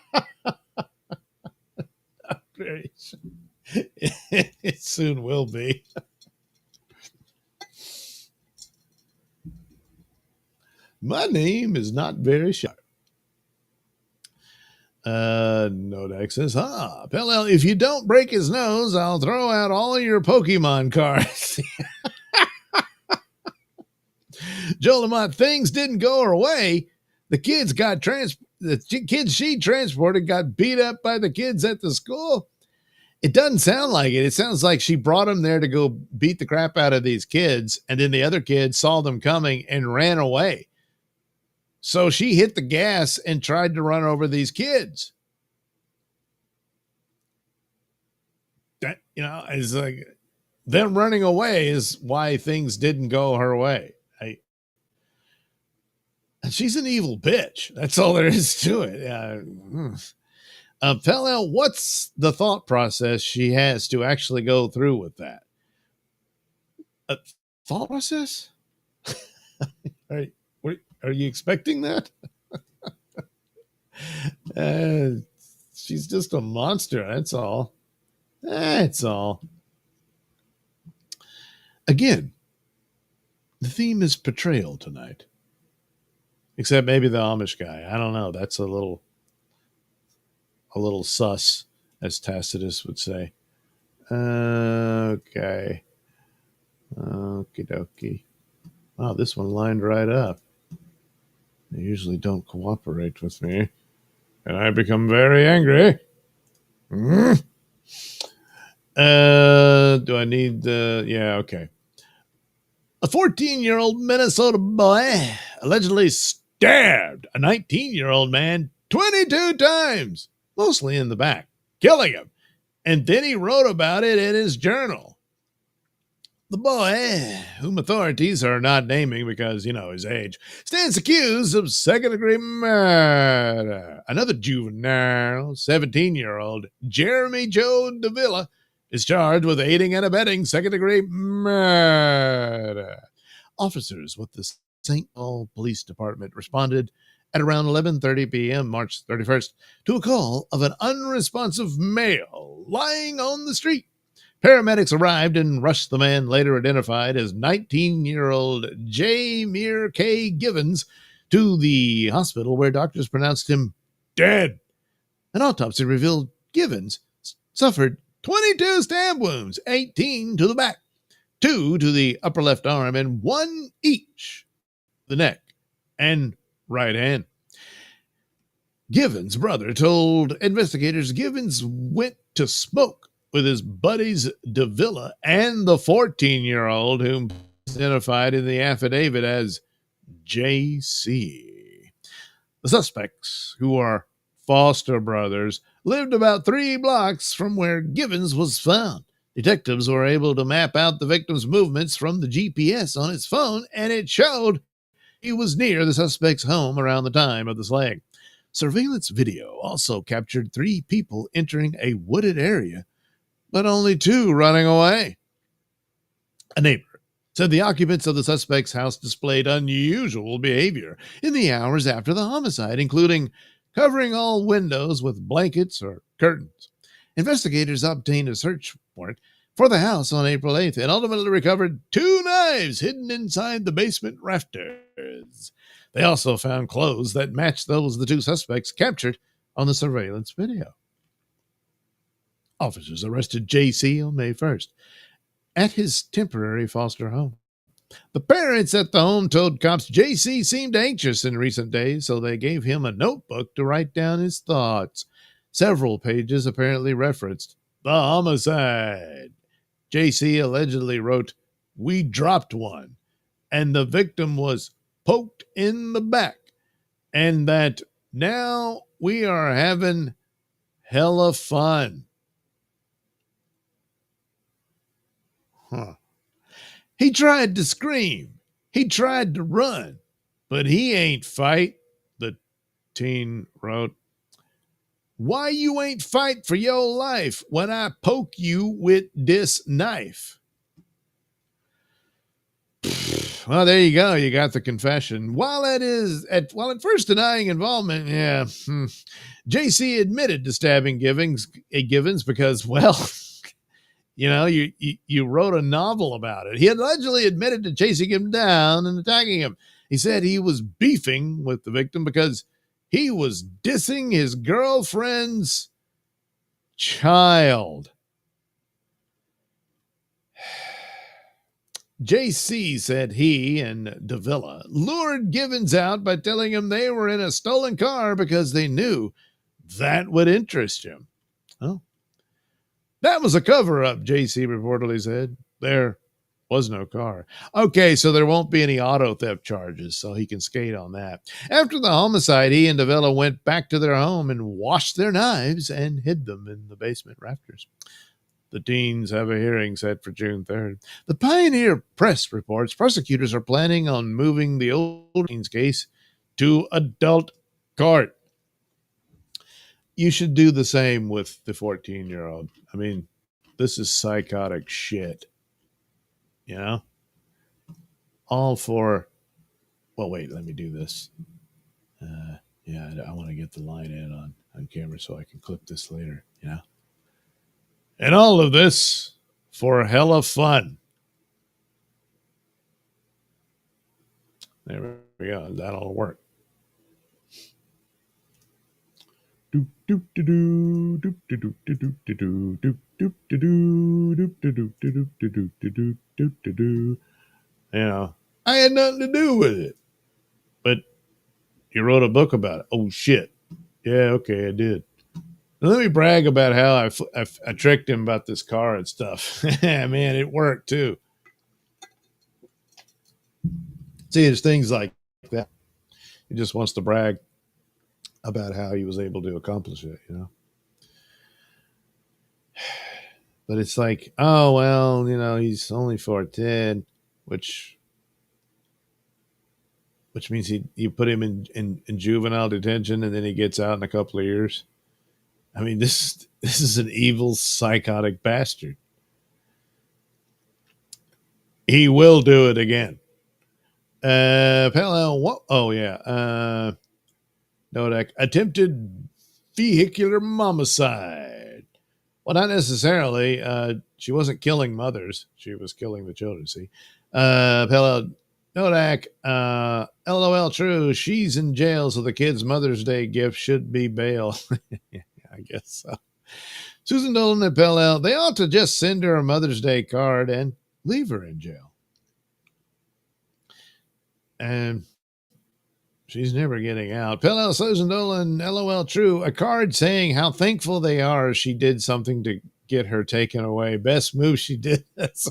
very. It soon will be. My name is not very sharp. Nodak says, Pell, if you don't break his nose, I'll throw out all your Pokemon cards. Joe Lamont, things didn't go her way. The kids she transported got beat up by the kids at the school. It doesn't sound like it. It sounds like she brought them there to go beat the crap out of these kids, and then the other kids saw them coming and ran away. So she hit the gas and tried to run over these kids. That, is like them running away is why things didn't go her way. And she's an evil bitch. That's all there is to it. Pell, what's the thought process she has to actually go through with that? Thought process? Are you expecting that? She's just a monster. That's all. That's all. Again, The theme is betrayal tonight. Except maybe the Amish guy. I don't know. That's a little sus, as Tacitus would say. Okay. Okie dokie. Wow, this one lined right up. They usually don't cooperate with me, and I become very angry. Do I need the... Yeah, okay. A 14-year-old Minnesota boy allegedly stabbed a 19-year-old man 22 times, mostly in the back, killing him. And then he wrote about it in his journal. The boy, whom authorities are not naming because, his age, stands accused of second-degree murder. Another juvenile, 17-year-old Jeremy Joe Davila, is charged with aiding and abetting second-degree murder. Officers with the St. Paul Police Department responded at around 11:30 p.m. March 31st to a call of an unresponsive male lying on the street. Paramedics arrived and rushed the man, later identified as 19-year-old Jameer K. Givens, to the hospital where doctors pronounced him dead. An autopsy revealed Givens suffered 22 stab wounds, 18 to the back, 2 to the upper left arm, and 1 each the neck and right hand. Givens' brother told investigators Givens went to smoke with his buddies Davila and the 14-year-old, whom identified in the affidavit as J.C. The suspects, who are foster brothers, lived about 3 blocks from where Givens was found. Detectives were able to map out the victim's movements from the GPS on his phone, and it showed he was near the suspect's home around the time of the slaying. Surveillance video also captured 3 people entering a wooded area, but only 2 running away. A neighbor said the occupants of the suspect's house displayed unusual behavior in the hours after the homicide, including covering all windows with blankets or curtains. Investigators obtained a search warrant for the house on April 8th and ultimately recovered 2 knives hidden inside the basement rafters. They also found clothes that matched those of the 2 suspects captured on the surveillance video. Officers arrested J.C. on May 1st at his temporary foster home. The parents at the home told cops J.C. seemed anxious in recent days, so they gave him a notebook to write down his thoughts. Several pages apparently referenced the homicide. J.C. allegedly wrote, "We dropped one, and the victim was poked in the back, and that now we are having hella fun." He tried to scream. He tried to run, but he ain't fight, the teen wrote. "Why you ain't fight for your life when I poke you with this knife?" Well, there you go. You got the confession. While at first denying involvement, JC admitted to stabbing Givens because, well, you wrote a novel about it. He allegedly admitted to chasing him down and attacking him. He said he was beefing with the victim because he was dissing his girlfriend's child. JC said he and Davila lured Givens out by telling him they were in a stolen car because they knew that would interest him. Oh, that was a cover-up, JC reportedly said. There was no car. Okay, so there won't be any auto theft charges, so he can skate on that. After the homicide, he and Davila went back to their home and washed their knives and hid them in the basement rafters. The teens have a hearing set for June 3rd. The Pioneer Press reports prosecutors are planning on moving the old teens case to adult court. You should do the same with the 14-year-old. I mean, this is psychotic shit. You know? All for... Well, wait, let me do this. I want to get the line in on camera so I can clip this later, you know? And all of this for hella fun. There we go. That'll work. Doop doop doo doop doop doop doop doop doop doop doop doop doop doop doop doop. You know, I had nothing to do with it, but you wrote a book about it. Oh shit! Yeah, okay, I did. Now, let me brag about how I tricked him about this car and stuff. Man, it worked too. See, there's things like that. He just wants to brag about how he was able to accomplish it, you know. But it's like, oh well, you know, he's only 4'10", which means you put him in juvenile detention and then he gets out in a couple of years. I mean, this is an evil, psychotic bastard. He will do it again. Parallel. What? Oh yeah. Nodak attempted vehicular homicide. Well, not necessarily. She wasn't killing mothers. She was killing the children. See, Parallel. Nodak. LOL. True. She's in jail, so the kid's Mother's Day gift should be bail. Yeah, I guess so. Susan Dolan and Parallel. They ought to just send her a Mother's Day card and leave her in jail. And she's never getting out. Pell Susan Dolan, LOL True. A card saying how thankful they are she did something to get her taken away. Best move she did. Yes.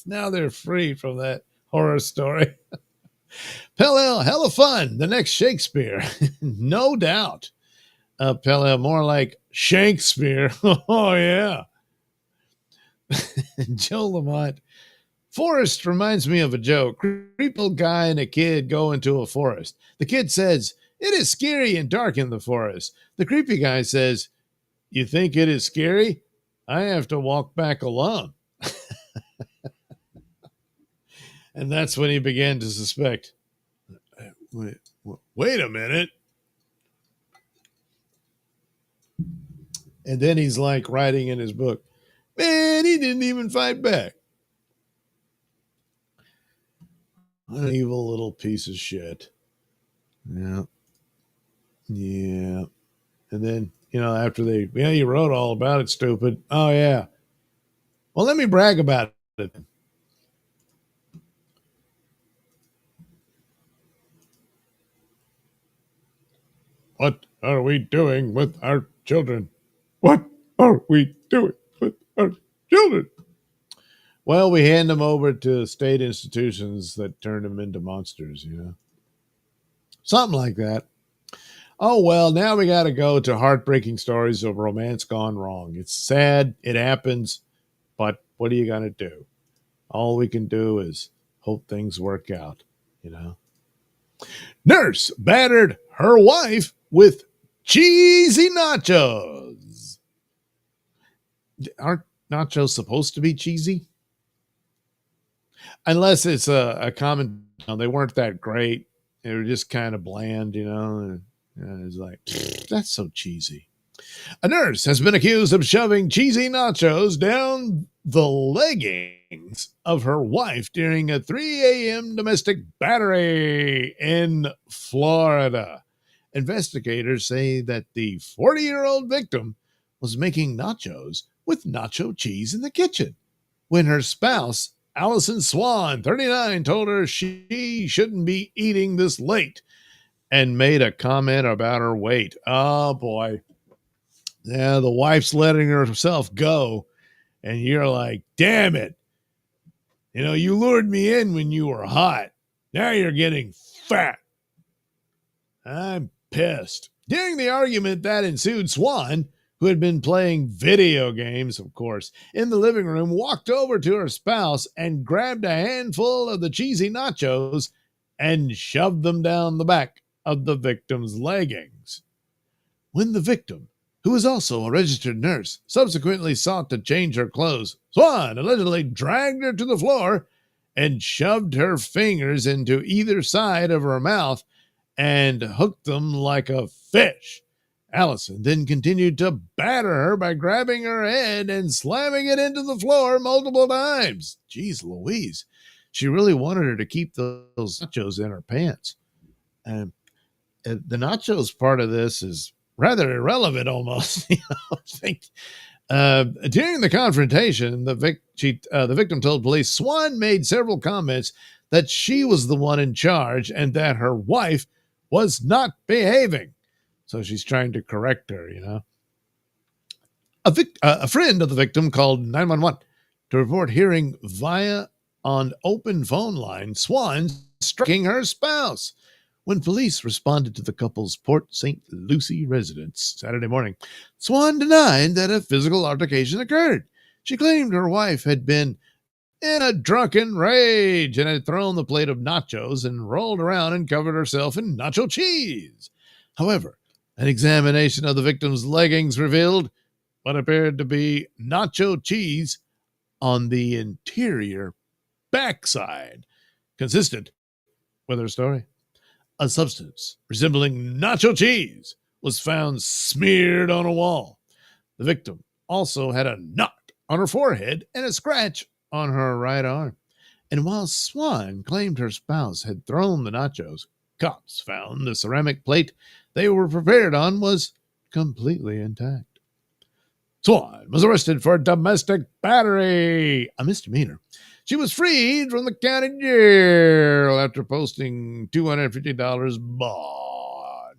Now they're free from that horror story. Pell hella fun. The next Shakespeare. No doubt. Pell more like Shakespeare. Oh, yeah. Joe Lamont. Forest reminds me of a joke. Creepy old guy and a kid go into a forest. The kid says, "It is scary and dark in the forest." The creepy guy says, "You think it is scary? I have to walk back alone." And that's when he began to suspect. Wait a minute. And then he's like writing in his book, "Man, he didn't even fight back." What an evil little piece of shit. Yeah. Yeah. And then, you know, after you wrote all about it, stupid. Oh, yeah. Well, let me brag about it. What are we doing with our children? What are we doing with our children? Well, we hand them over to state institutions that turn them into monsters, you know. Something like that. Oh, well, now we got to go to heartbreaking stories of romance gone wrong. It's sad. It happens. But what are you going to do? All we can do is hope things work out, you know. Nurse battered her wife with cheesy nachos. Aren't nachos supposed to be cheesy? Unless it's a common, you know, they weren't that great. They were just kind of bland, you know. And it's like, that's so cheesy. A nurse has been accused of shoving cheesy nachos down the leggings of her wife during a 3 a.m. domestic battery in Florida. Investigators say that the 40-year-old victim was making nachos with nacho cheese in the kitchen when her spouse, Allison Swan, 39, told her she shouldn't be eating this late and made a comment about her weight. Oh, boy. Yeah, the wife's letting herself go, and you're like, damn it. You know, you lured me in when you were hot. Now you're getting fat. I'm pissed. During the argument that ensued, Swan, who had been playing video games, of course, in the living room, walked over to her spouse and grabbed a handful of the cheesy nachos and shoved them down the back of the victim's leggings. When the victim, who is also a registered nurse, subsequently sought to change her clothes, Swan allegedly dragged her to the floor and shoved her fingers into either side of her mouth and hooked them like a fish. Allison then continued to batter her by grabbing her head and slamming it into the floor multiple times. Jeez Louise. she really wanted her to keep those nachos in her pants. And the nachos part of this is rather irrelevant almost. During the confrontation, the victim told police Swan made several comments that she was the one in charge and that her wife was not behaving. So she's trying to correct her, A friend of the victim called 911 to report hearing via an open phone line Swan striking her spouse. When police responded to the couple's Port St. Lucie residence Saturday morning, Swan denied that a physical altercation occurred. She claimed her wife had been in a drunken rage and had thrown the plate of nachos and rolled around and covered herself in nacho cheese. However, an examination of the victim's leggings revealed what appeared to be nacho cheese on the interior backside. Consistent with her story, a substance resembling nacho cheese was found smeared on a wall. The victim also had a knot on her forehead and a scratch on her right arm. And while Swan claimed her spouse had thrown the nachos, cops found the ceramic plate they were prepared on was completely intact. Swan was arrested for domestic battery, a misdemeanor. She was freed from the county jail after posting $250 bond.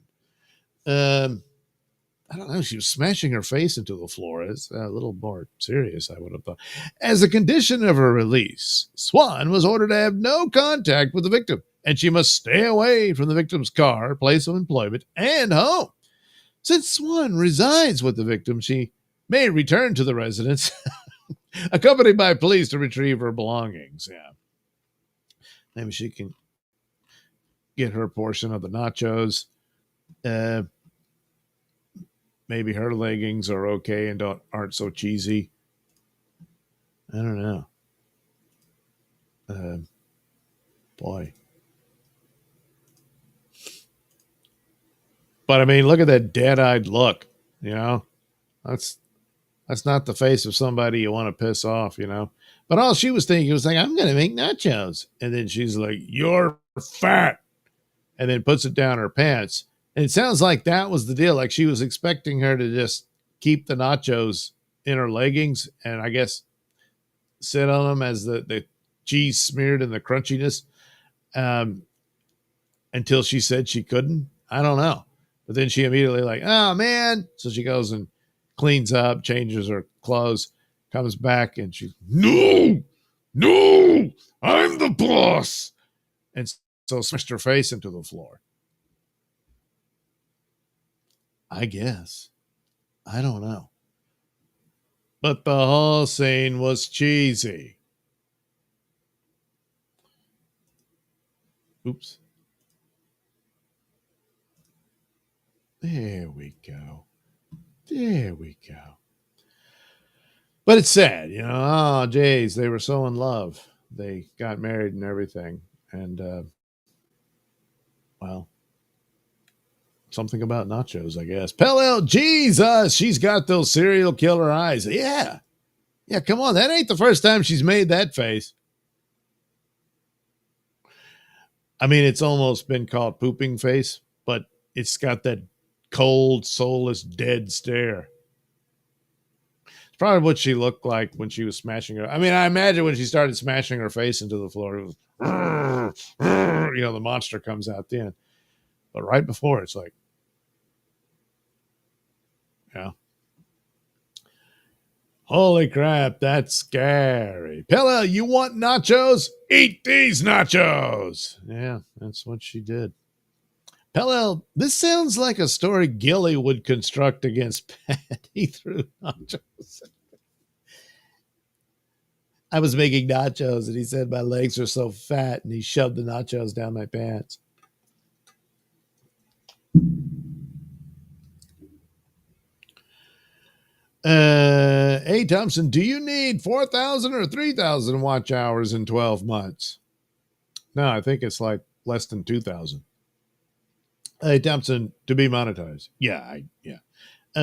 I don't know. She was smashing her face into the floor. It's a little more serious, I would have thought. As a condition of her release, Swan was ordered to have no contact with the victim, and she must stay away from the victim's car, place of employment, and home. Since Swan resides with the victim, she may return to the residence, accompanied by police to retrieve her belongings. Yeah. Maybe she can get her portion of the nachos. Maybe her leggings are okay and aren't so cheesy. I don't know. Boy. But I mean, look at that dead-eyed look, That's not the face of somebody you want to piss off, But all she was thinking was like, I'm going to make nachos. And then she's like, you're fat. And then puts it down her pants. And it sounds like that was the deal. Like she was expecting her to just keep the nachos in her leggings and I guess sit on them as the cheese smeared and the crunchiness until she said she couldn't. I don't know. But then she immediately like, oh, man. So she goes and cleans up, changes her clothes, comes back, and she's, no, I'm the boss. And so smashed her face into the floor. I guess. I don't know. But the whole scene was cheesy. Oops. There we go. But it's sad, Oh, geez, they were so in love. They got married and everything. And, well, something about nachos, I guess. Pell, Jesus, she's got those serial killer eyes. Yeah, come on. That ain't the first time she's made that face. I mean, it's almost been called pooping face, but it's got that cold, soulless, dead stare. It's probably what she looked like when she was smashing her. I mean, I imagine when she started smashing her face into the floor, it was, the monster comes out then. But right before, it's like, yeah. Holy crap, that's scary. Pella, you want nachos? Eat these nachos. Yeah, that's what she did. Pella, this sounds like a story Gilly would construct against Pat. He threw nachos. I was making nachos, and he said my legs are so fat, and he shoved the nachos down my pants. Hey, Thompson, do you need 4,000 or 3,000 watch hours in 12 months? No, I think it's like less than 2,000. Hey, Thompson, to be monetized. Yeah.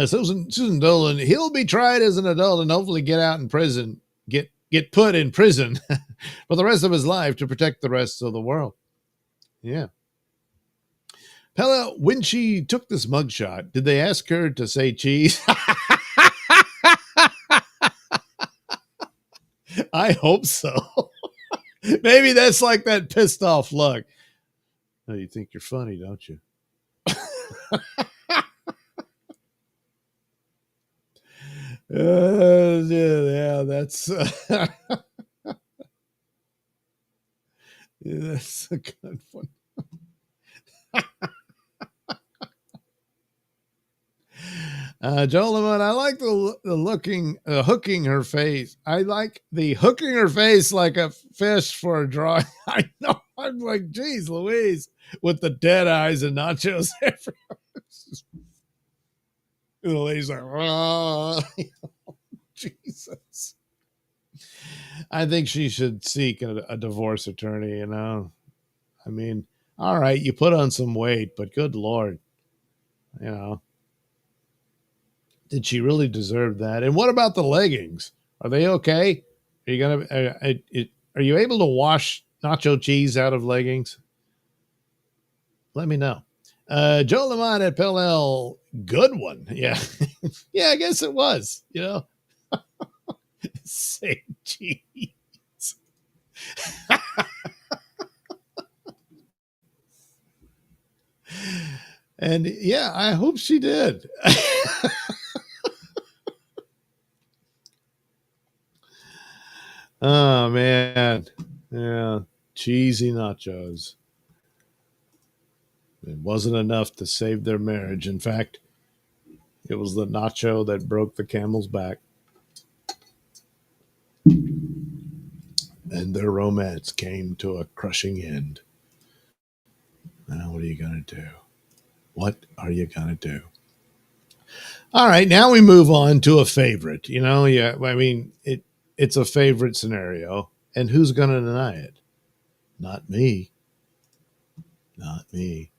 Susan Dolan, he'll be tried as an adult and hopefully get out in prison. Get get put in prison for the rest of his life to protect the rest of the world. Yeah. Pella, when she took this mugshot, did they ask her to say cheese? I hope so. Maybe that's like that pissed off look. Oh, you think you're funny, don't you? Yeah, that's yeah, that's a good one. Joel Lemon, I like the hooking her face. I like the hooking her face like a fish for a drawing. I know. I'm like, geez, Louise, with the dead eyes and nachos everywhere. The lady's like, oh, Jesus. I think she should seek a divorce attorney, you know. I mean, all right, you put on some weight, but good Lord, you know. Did she really deserve that? And what about the leggings? Are they okay? Are you are you able to wash nacho cheese out of leggings? Let me know. Joe Lamont at Pell, good one. Yeah. Yeah, I guess it was, you know. Say cheese. And yeah, I hope she did. Oh man. Yeah. Cheesy nachos. It wasn't enough to save their marriage. In fact, it was the nacho that broke the camel's back. And their romance came to a crushing end. Now, what are you going to do? What are you going to do? All right, now we move on to a favorite. You know, yeah, I mean, it's a favorite scenario. And who's going to deny it? Not me. Not me.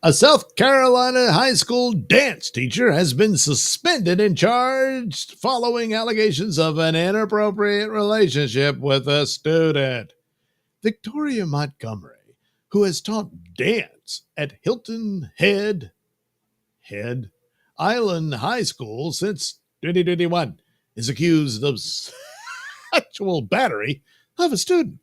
A South Carolina high school dance teacher has been suspended and charged following allegations of an inappropriate relationship with a student. Victoria Montgomery, who has taught dance at Hilton Head Island High School since 2021, is accused of sexual battery of a student.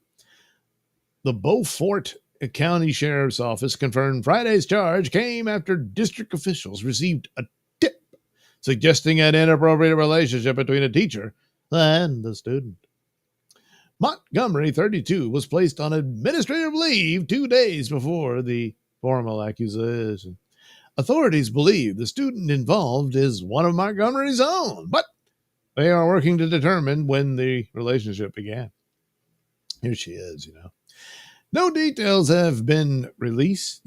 The Beaufort County Sheriff's Office confirmed Friday's charge came after district officials received a tip suggesting an inappropriate relationship between a teacher and the student. Montgomery, 32, was placed on administrative leave 2 days before the formal accusation. Authorities believe the student involved is one of Montgomery's own, but they are working to determine when the relationship began. Here she is, you know. No details have been released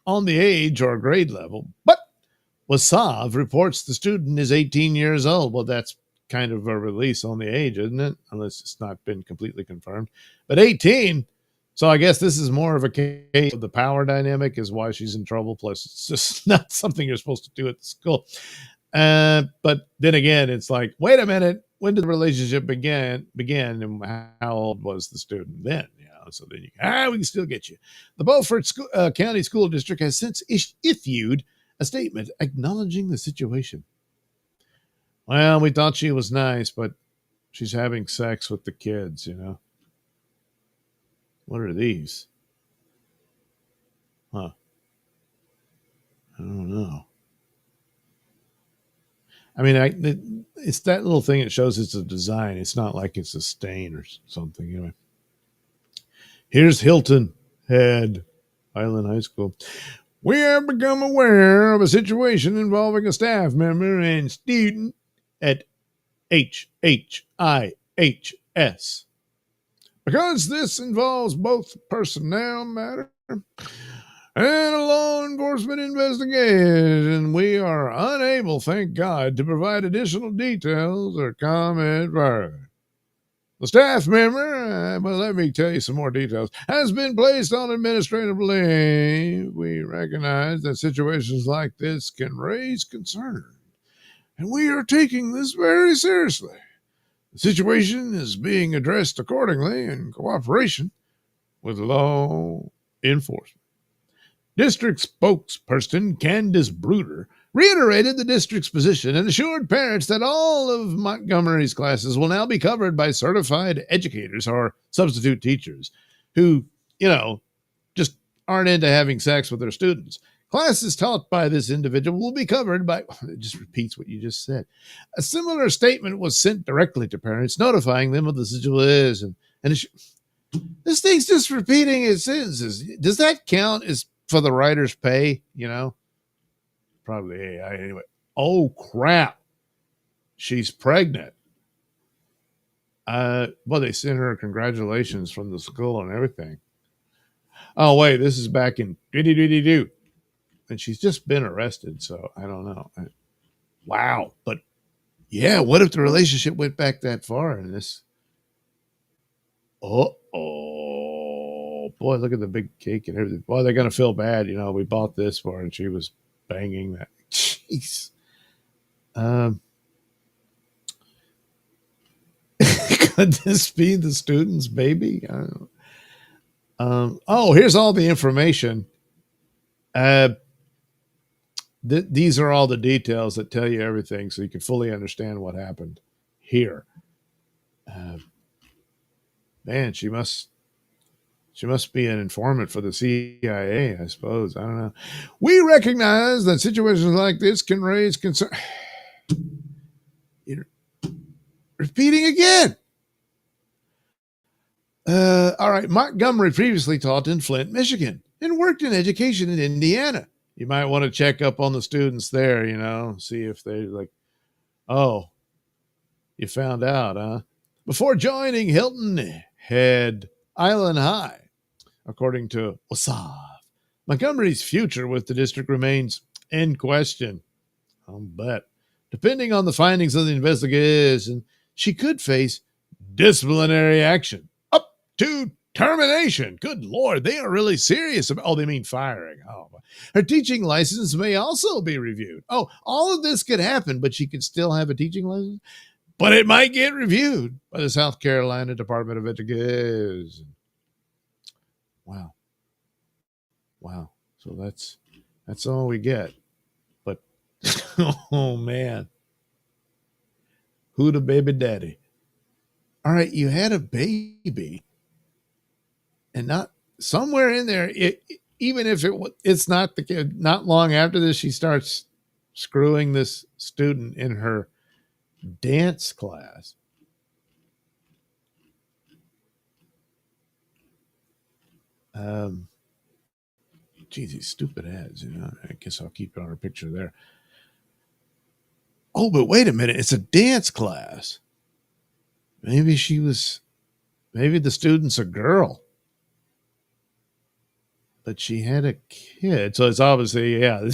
on the age or grade level, but Wasav reports the student is 18 years old. Well, that's kind of a release on the age, isn't it? Unless it's not been completely confirmed. But 18, so I guess this is more of a case of the power dynamic is why she's in trouble. Plus, it's just not something you're supposed to do at the school. But then again, it's like, wait a minute, when did the relationship begin, and how old was the student then? So then we can still get you. The Beaufort County School District has since issued a statement acknowledging the situation. Well, we thought she was nice, but she's having sex with the kids, you know. What are these? Huh. I don't know. I mean, it's that little thing that shows it's a design. It's not like it's a stain or something. Anyway. Here's Hilton Head Island High School. We have become aware of a situation involving a staff member and student at HHIHS. Because this involves both personnel matter and a law enforcement investigation, we are unable, thank God, to provide additional details or comment further. The staff member, well, let me tell you some more details, has been placed on administrative leave. We recognize that situations like this can raise concern, and we are taking this very seriously. The situation is being addressed accordingly in cooperation with law enforcement. District spokesperson Candace Bruder reiterated the district's position and assured parents that all of Montgomery's classes will now be covered by certified educators or substitute teachers who, just aren't into having sex with their students. Classes taught by this individual will be covered by, it just repeats what you just said. A similar statement was sent directly to parents, notifying them of the situation. And this thing's just repeating its sentences. Does that count as for the writer's pay? Probably AI anyway. Oh, crap. She's pregnant. They sent her congratulations from the school and everything. Oh, wait, this is back in doo. And she's just been arrested, so I don't know. Wow. But, yeah, what if the relationship went back that far in this? Oh, boy, look at the big cake and everything. Boy, they're going to feel bad. We bought this for her, and she was banging that. Jeez. Could this be the student's baby? I don't know. Here's all the information. These are all the details that tell you everything so you can fully understand what happened here. Man, she must be an informant for the CIA, I suppose. I don't know. We recognize that situations like this can raise concern. Repeating again. All right. Montgomery previously taught in Flint, Michigan, and worked in education in Indiana. You might want to check up on the students there, see if they're like, oh, you found out, huh? Before joining Hilton Head Island High, according to Wasaf, Montgomery's future with the district remains in question. I'll bet. Depending on the findings of the investigation, she could face disciplinary action up to termination. Good Lord, they are really serious about, they mean firing. Oh, her teaching license may also be reviewed. Oh, all of this could happen, but she could still have a teaching license? But it might get reviewed by the South Carolina Department of Education. Wow. So that's all we get. But, oh, man. Who the baby daddy? All right, you had a baby. And not somewhere in there, even if it's not the kid, not long after this, she starts screwing this student in her dance class. These stupid ads, I guess I'll keep it on her picture there. Oh, but wait a minute. It's a dance class. Maybe the student's a girl. But she had a kid. So it's obviously, yeah.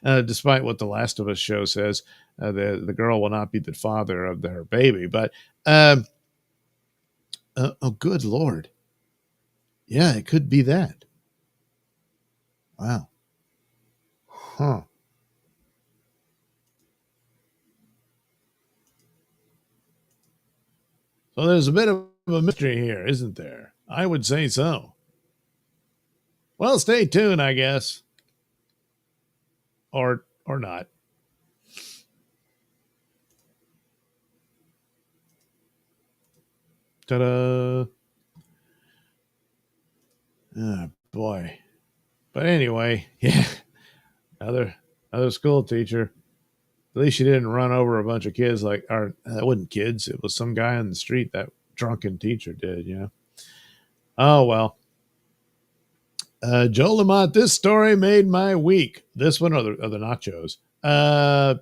Despite what The Last of Us show says, the girl will not be the father of her baby. But, oh, good Lord. Yeah, it could be that. Wow. Huh. So there's a bit of a mystery here, isn't there? I would say so. Well, stay tuned, I guess. Or not. Ta-da. Oh, boy. But anyway, yeah. Another school teacher. At least she didn't run over a bunch of kids that wasn't kids. It was some guy on the street, that drunken teacher did, Oh, well. Joe Lamont, this story made my week. This one or the nachos.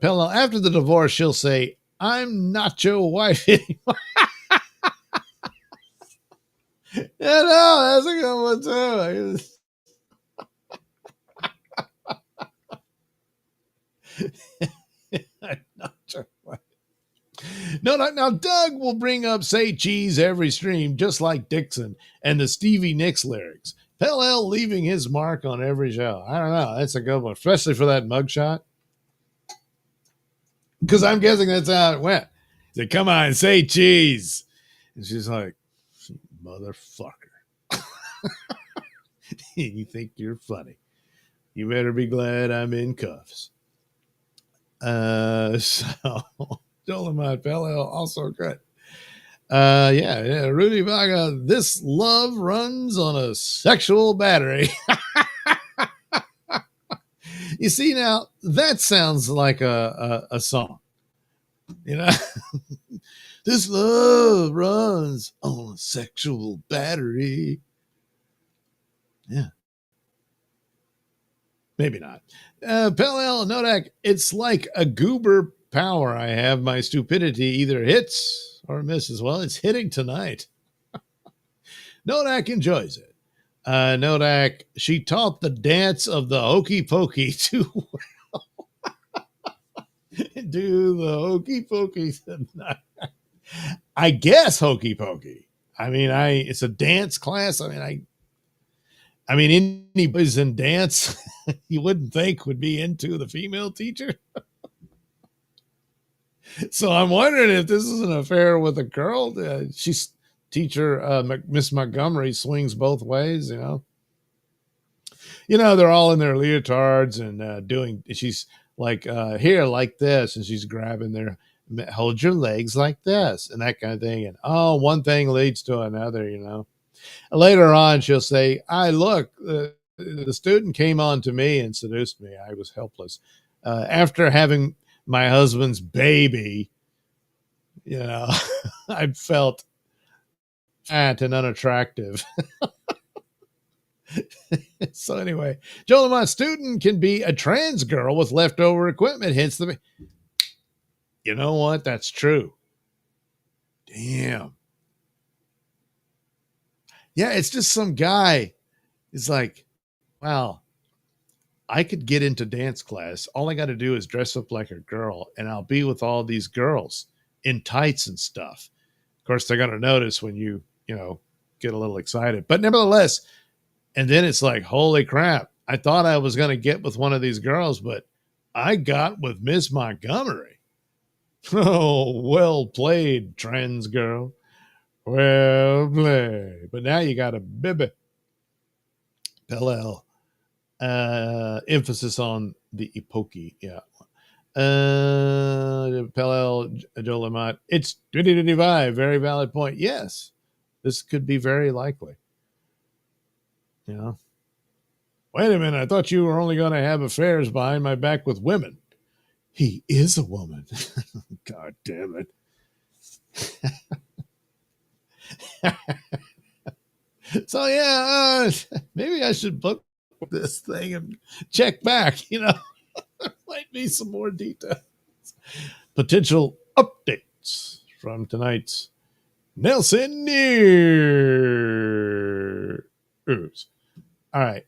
Pella, after the divorce, she'll say, I'm not your wife anymore. That's a good one too. I'm not your wife. No, now Doug will bring up Say Cheese every stream, just like Dixon and the Stevie Nicks lyrics. Pell leaving his mark on every show. I don't know. That's a good one, especially for that mugshot. Because I'm guessing that's how it went. Said, come on, say cheese. And she's like, motherfucker. You think you're funny. You better be glad I'm in cuffs. So Dolomite Pale also good. Yeah, Rudy Vaga. This love runs on a sexual battery. You see, now that sounds like a song. You know, this love runs on a sexual battery. Yeah, maybe not. Pell Nodak, it's like a goober power I have. My stupidity either hits or misses. Well, it's hitting tonight. Nodak enjoys it. Nodak, she taught the dance of the hokey pokey to do the hokey pokey tonight. I guess hokey pokey. I mean, it's a dance class. I mean, anybody's in dance you wouldn't think would be into the female teacher. So I'm wondering if this is an affair with a girl. She's teacher, Miss Montgomery, swings both ways. They're all in their leotards and doing. She's like here, like this, and she's grabbing their. Hold your legs like this and that kind of thing. And one thing leads to another. Later on, she'll say, look, the student came on to me and seduced me. I was helpless. After having my husband's baby, I felt fat and unattractive. So anyway, Joel, my student can be a trans girl with leftover equipment. Hence the, you know what? That's true. Damn. Yeah, it's just some guy is like, wow, I could get into dance class. All I got to do is dress up like a girl and I'll be with all these girls in tights and stuff. Of course, they're going to notice when you get a little excited. But nevertheless, and then it's like, holy crap. I thought I was going to get with one of these girls, but I got with Miss Montgomery. Oh, well played, trans girl. Well played. But now you got a bibby. Pell emphasis on the epoche. Yeah. Pell Jolimat. It's 2025. Very valid point. Yes. This could be very likely. Wait a minute. I thought you were only going to have affairs behind my back with women. He is a woman. God damn it. So yeah, maybe I should book this thing and check back. There might be some more details. Potential updates from tonight's Nailsin News. All right.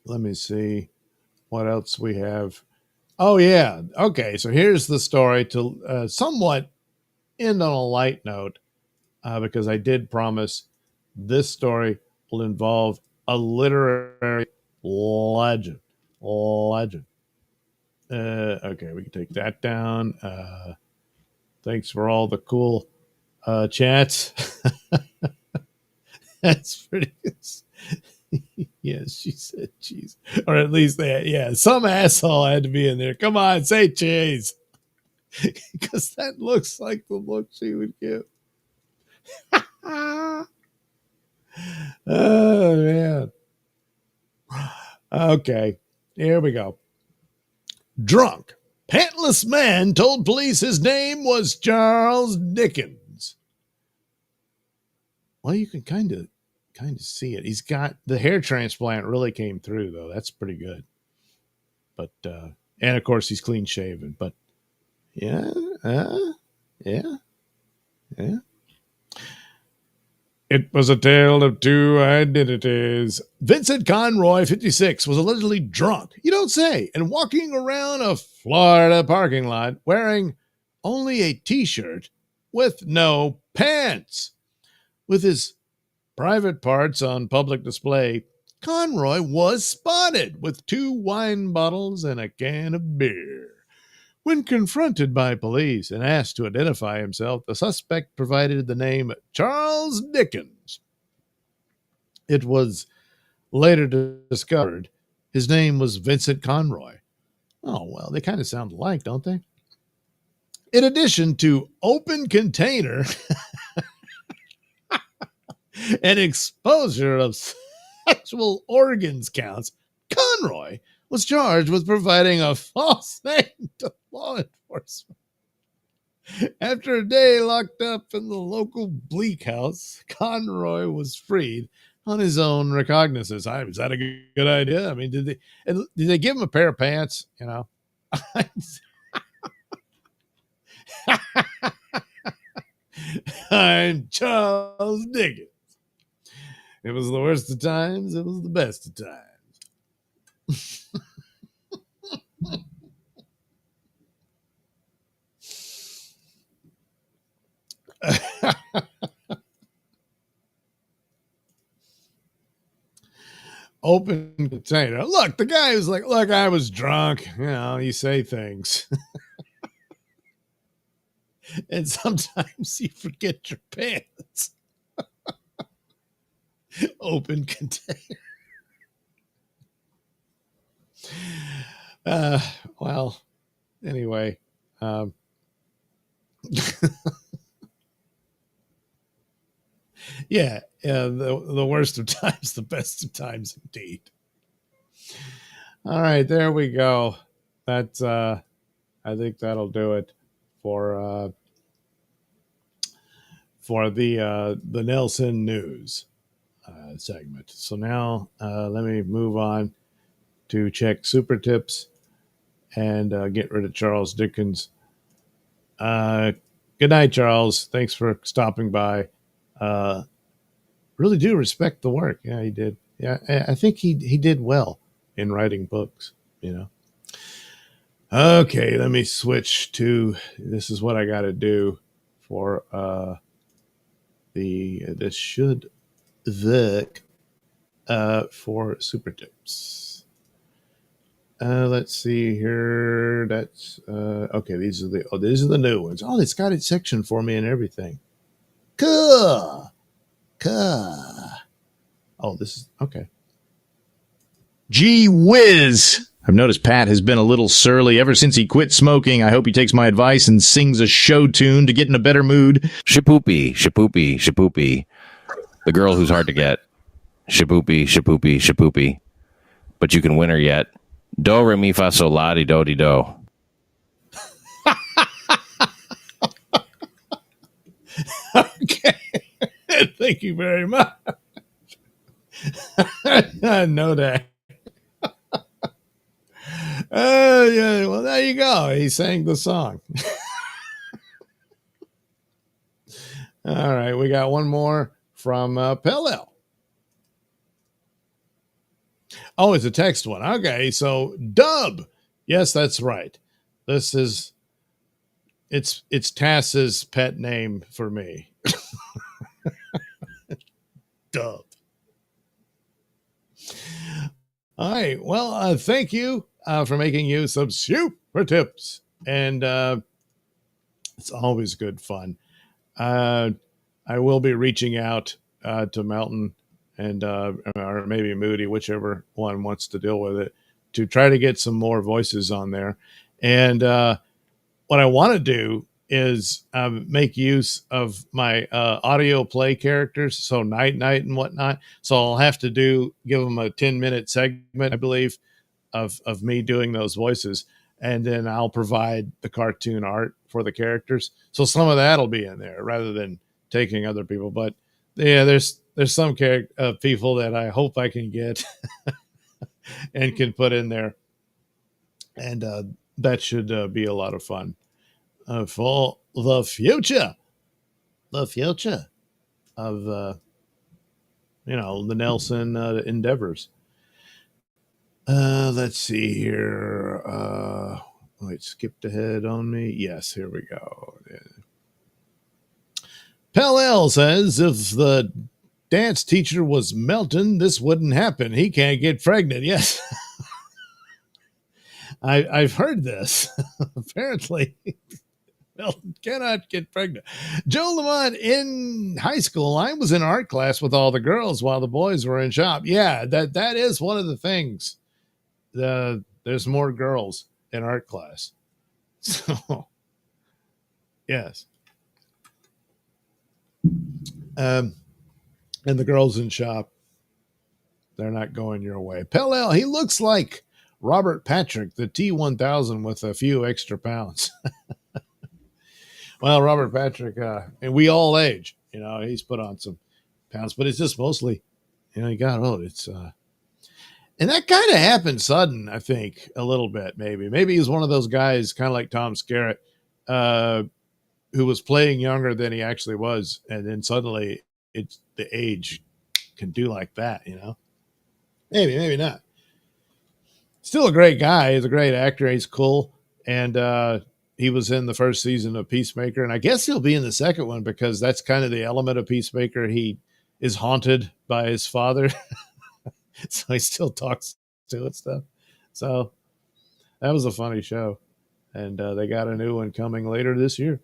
Let me see what else we have. Oh, yeah. Okay. So here's the story to somewhat end on a light note because I did promise this story will involve a literary legend. Okay, we can take that down. Thanks for all the cool chats. That's pretty good. Yes, she said cheese. Or at least some asshole had to be in there. Come on, say cheese. Because that looks like the look she would give. Oh, man. Okay, here we go. Drunk, pantless man told police his name was Charles Dickens. Well, you can kind of see it. He's got the hair transplant really came through, though. That's pretty good. But and of course he's clean shaven. But yeah. It was a tale of two identities. Vincent Conroy, 56, was allegedly drunk, you don't say, and walking around a Florida parking lot wearing only a T-shirt with no pants. With his private parts on public display, Conroy was spotted with 2 wine bottles and a can of beer. When confronted by police and asked to identify himself, the suspect provided the name Charles Dickens. It was later discovered his name was Vincent Conroy. Oh, well, they kind of sound alike, don't they? In addition to open container and exposure of sexual organs counts, Conroy was charged with providing a false name to law enforcement. After a day locked up in the local bleak house, Conroy was freed on his own recognizance. Is that a good idea? I mean, did they give him a pair of pants? You know, I'm Charles Dickens. It was the worst of times. It was the best of times. Open container. Look, the guy was like, look, I was drunk. You know, you say things. And sometimes you forget your pants. Open container. Well, anyway. Yeah, the worst of times, the best of times indeed. All right, there we go. That's I think that'll do it for the Nailsin News segment. So now let me move on to check super tips and get rid of Charles Dickens. Good night, Charles. Thanks for stopping by. Really do respect the work. Yeah, he did. Yeah, I think he did well in writing books, you know. Okay, let me switch to, this is what I got to do for this should work for super tips. Let's see here. That's okay. These are the new ones. Oh, it's got its section for me and everything. Cool. Oh, this is okay. Gee whiz. I've noticed Pat has been a little surly ever since he quit smoking. I hope he takes my advice and sings a show tune to get in a better mood. Shapoopy, shapoopy, shapoopy. The girl who's hard to get. Shapoopy, shapoopy, shapoopy. But you can win her yet. Do, re, mi, fa, sol, la, di, do, di, do. Okay. Thank you very much. No doubt. Yeah, well, there you go. He sang the song. All right, we got one more from Pellel. Oh, it's a text one. Okay, so Dub. Yes, that's right. This is it's Tass's pet name for me. Dub. All right. Well, thank you for making use of super tips, and it's always good fun. I will be reaching out to Melton and or maybe Moody, whichever one wants to deal with it, to try to get some more voices on there. And what I want to do is make use of my audio play characters, so Night and whatnot. So I'll have to give them a 10-minute segment, I believe, of me doing those voices, and then I'll provide the cartoon art for the characters. So some of that'll be in there rather than taking other people. But yeah, there's some people that I hope I can get and can put in there, and that should be a lot of fun. For the future of the Nailsin endeavors. Let's see here. Wait, skipped ahead on me. Yes, here we go. Pellel says if the dance teacher was Melton, this wouldn't happen. He can't get pregnant. Yes. I've heard this. Apparently, Milton cannot get pregnant. Joe Lamont, in high school, I was in art class with all the girls while the boys were in shop. Yeah, that is one of the things. There's more girls in art class. So, yes. And the girls in shop, they're not going your way. Pell, he looks like Robert Patrick, the T1000 with a few extra pounds. Well, Robert Patrick, and we all age, he's put on some pounds, but it's just mostly, he got old. It's, and that kind of happened sudden, I think, a little bit, maybe. Maybe he's one of those guys, kind of like Tom Skerritt, who was playing younger than he actually was. And then suddenly it's the age can do like that, Maybe, maybe not. Still a great guy. He's a great actor. He's cool. And he was in the first season of Peacemaker. And I guess he'll be in the second one because that's kind of the element of Peacemaker. He is haunted by his father. So he still talks to it stuff. So that was a funny show. And they got a new one coming later this year.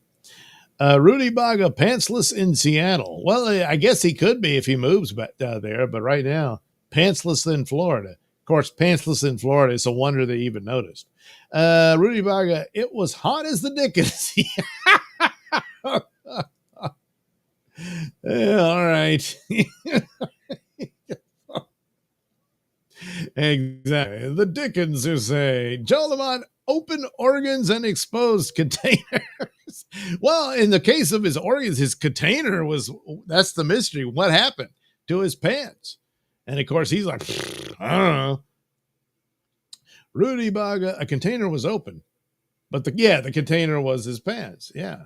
Rudy Baga, pantsless in Seattle. Well, I guess he could be if he moves back there. But right now, pantsless in Florida. Of course, pantsless in Florida. It's a wonder they even noticed. Rudy Baga, it was hot as the dickens. Yeah, all right. Exactly. The Dickens who say, Joe Lamont, open organs and exposed containers. Well, in the case of his organs, his container that's the mystery. What happened to his pants? And of course, he's like, I don't know. Rudy Baga, a container was open, but the container was his pants. Yeah.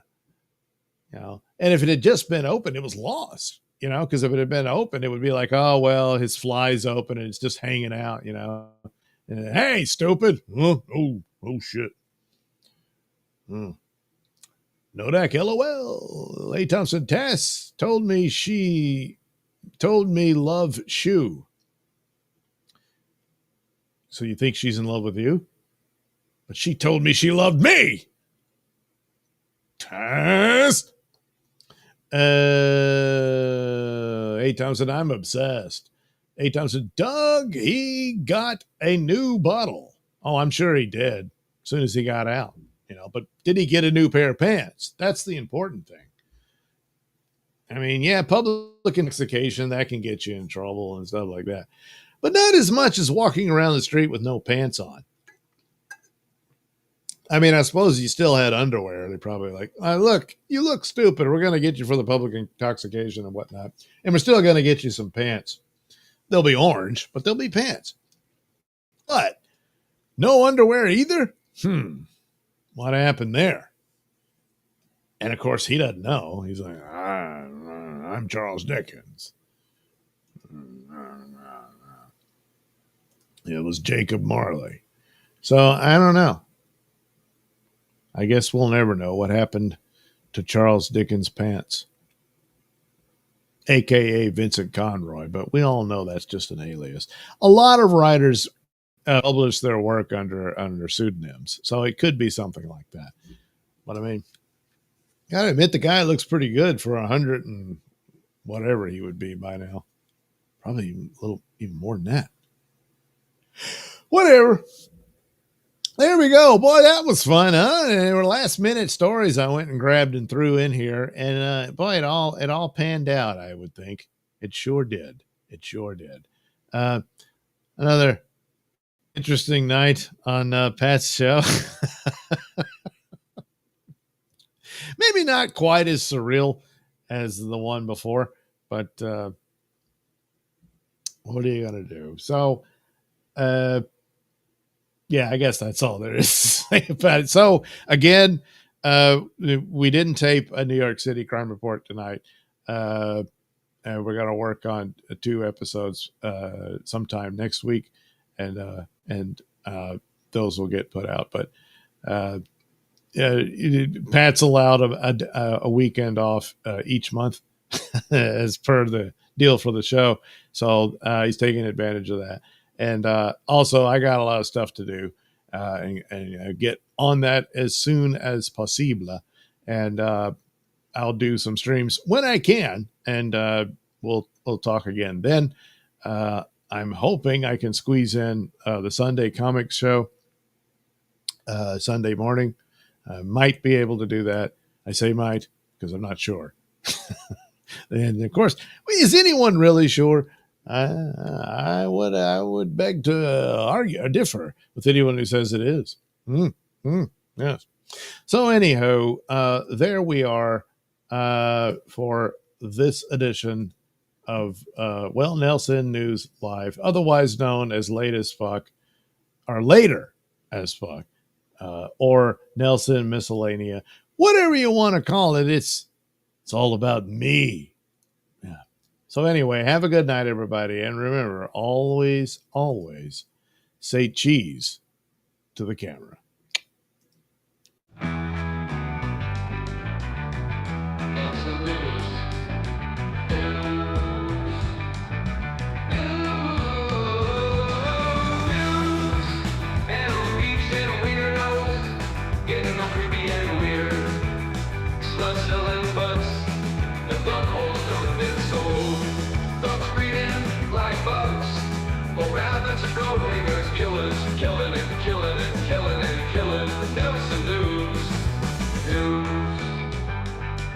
And if it had just been open, it was lost, because if it had been open, it would be like, oh, well, his fly's open and it's just hanging out, And, hey, stupid. Oh, shit. Nodak, LOL. A. Thompson, Tess told me love shoe. So you think she's in love with you? But she told me she loved me. Tess. A. Thompson, I'm obsessed. A. Thompson, Doug, he got a new bottle. Oh, I'm sure he did as soon as he got out, but did he get a new pair of pants? That's the important thing. I mean, yeah, public intoxication, that can get you in trouble and stuff like that, but not as much as walking around the street with no pants on. I mean, I suppose you still had underwear. They're probably like, look, you look stupid. We're going to get you for the public intoxication and whatnot. And we're still going to get you some pants. They'll be orange, but they'll be pants. But no underwear either? What happened there? And of course, he doesn't know. He's like, I'm Charles Dickens. It was Jacob Marley. So I don't know. I guess we'll never know what happened to Charles Dickens' pants, a.k.a. Vincent Conroy, but we all know that's just an alias. A lot of writers publish their work under pseudonyms, so it could be something like that. But I mean, gotta admit, the guy looks pretty good for 100 and whatever he would be by now. Probably a little even more than that. Whatever. There we go. Boy, that was fun, huh? And they were last minute stories I went and grabbed and threw in here. And boy, it all panned out, I would think. It sure did. It sure did. Another interesting night on Pat's show. Maybe not quite as surreal as the one before, but what are you going to do? So, yeah, I guess that's all there is to say about it. So, again, we didn't tape a New York City crime report tonight. And we're going to work on 2 episodes sometime next week, and those will get put out. But Pat's allowed a weekend off each month as per the deal for the show. So he's taking advantage of that. And also, I got a lot of stuff to do. and get on that as soon as possible. And I'll do some streams when I can, and we'll talk again then. I'm hoping I can squeeze in the Sunday comics show Sunday morning. Might be able to do that. I say might because I'm not sure. And of course, is anyone really sure? I would beg to argue or differ with anyone who says it is. Yes. So anyhow, there we are for this edition of Nailsin News Live, otherwise known as Late as Fuck, or Later as Fuck, or Nailsin Miscellanea, whatever you want to call it. It's all about me. Yeah. So anyway, have a good night, everybody, and remember, always say cheese to the camera. Killers, killing it, killing it, killing it, killing it. Nailsin News. Where all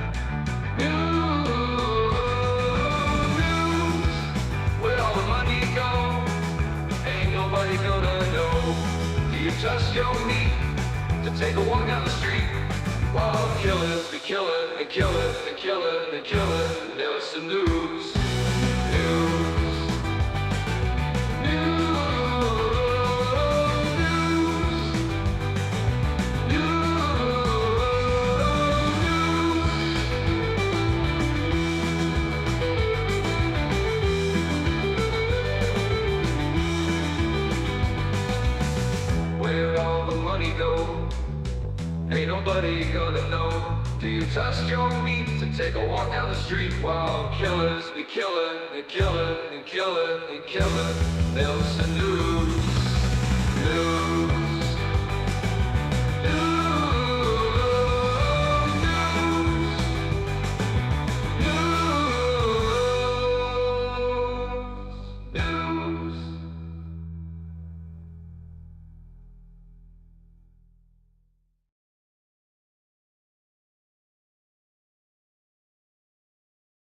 the money go? Ain't nobody gonna know. Do you trust your meat to take a walk down the street? While killers be killing and killing and killing and killing. Nailsin News. Ain't nobody gonna know. Do you trust your meat to take a walk down the street while killers be killing and killing and killing and killing? Nailsin News.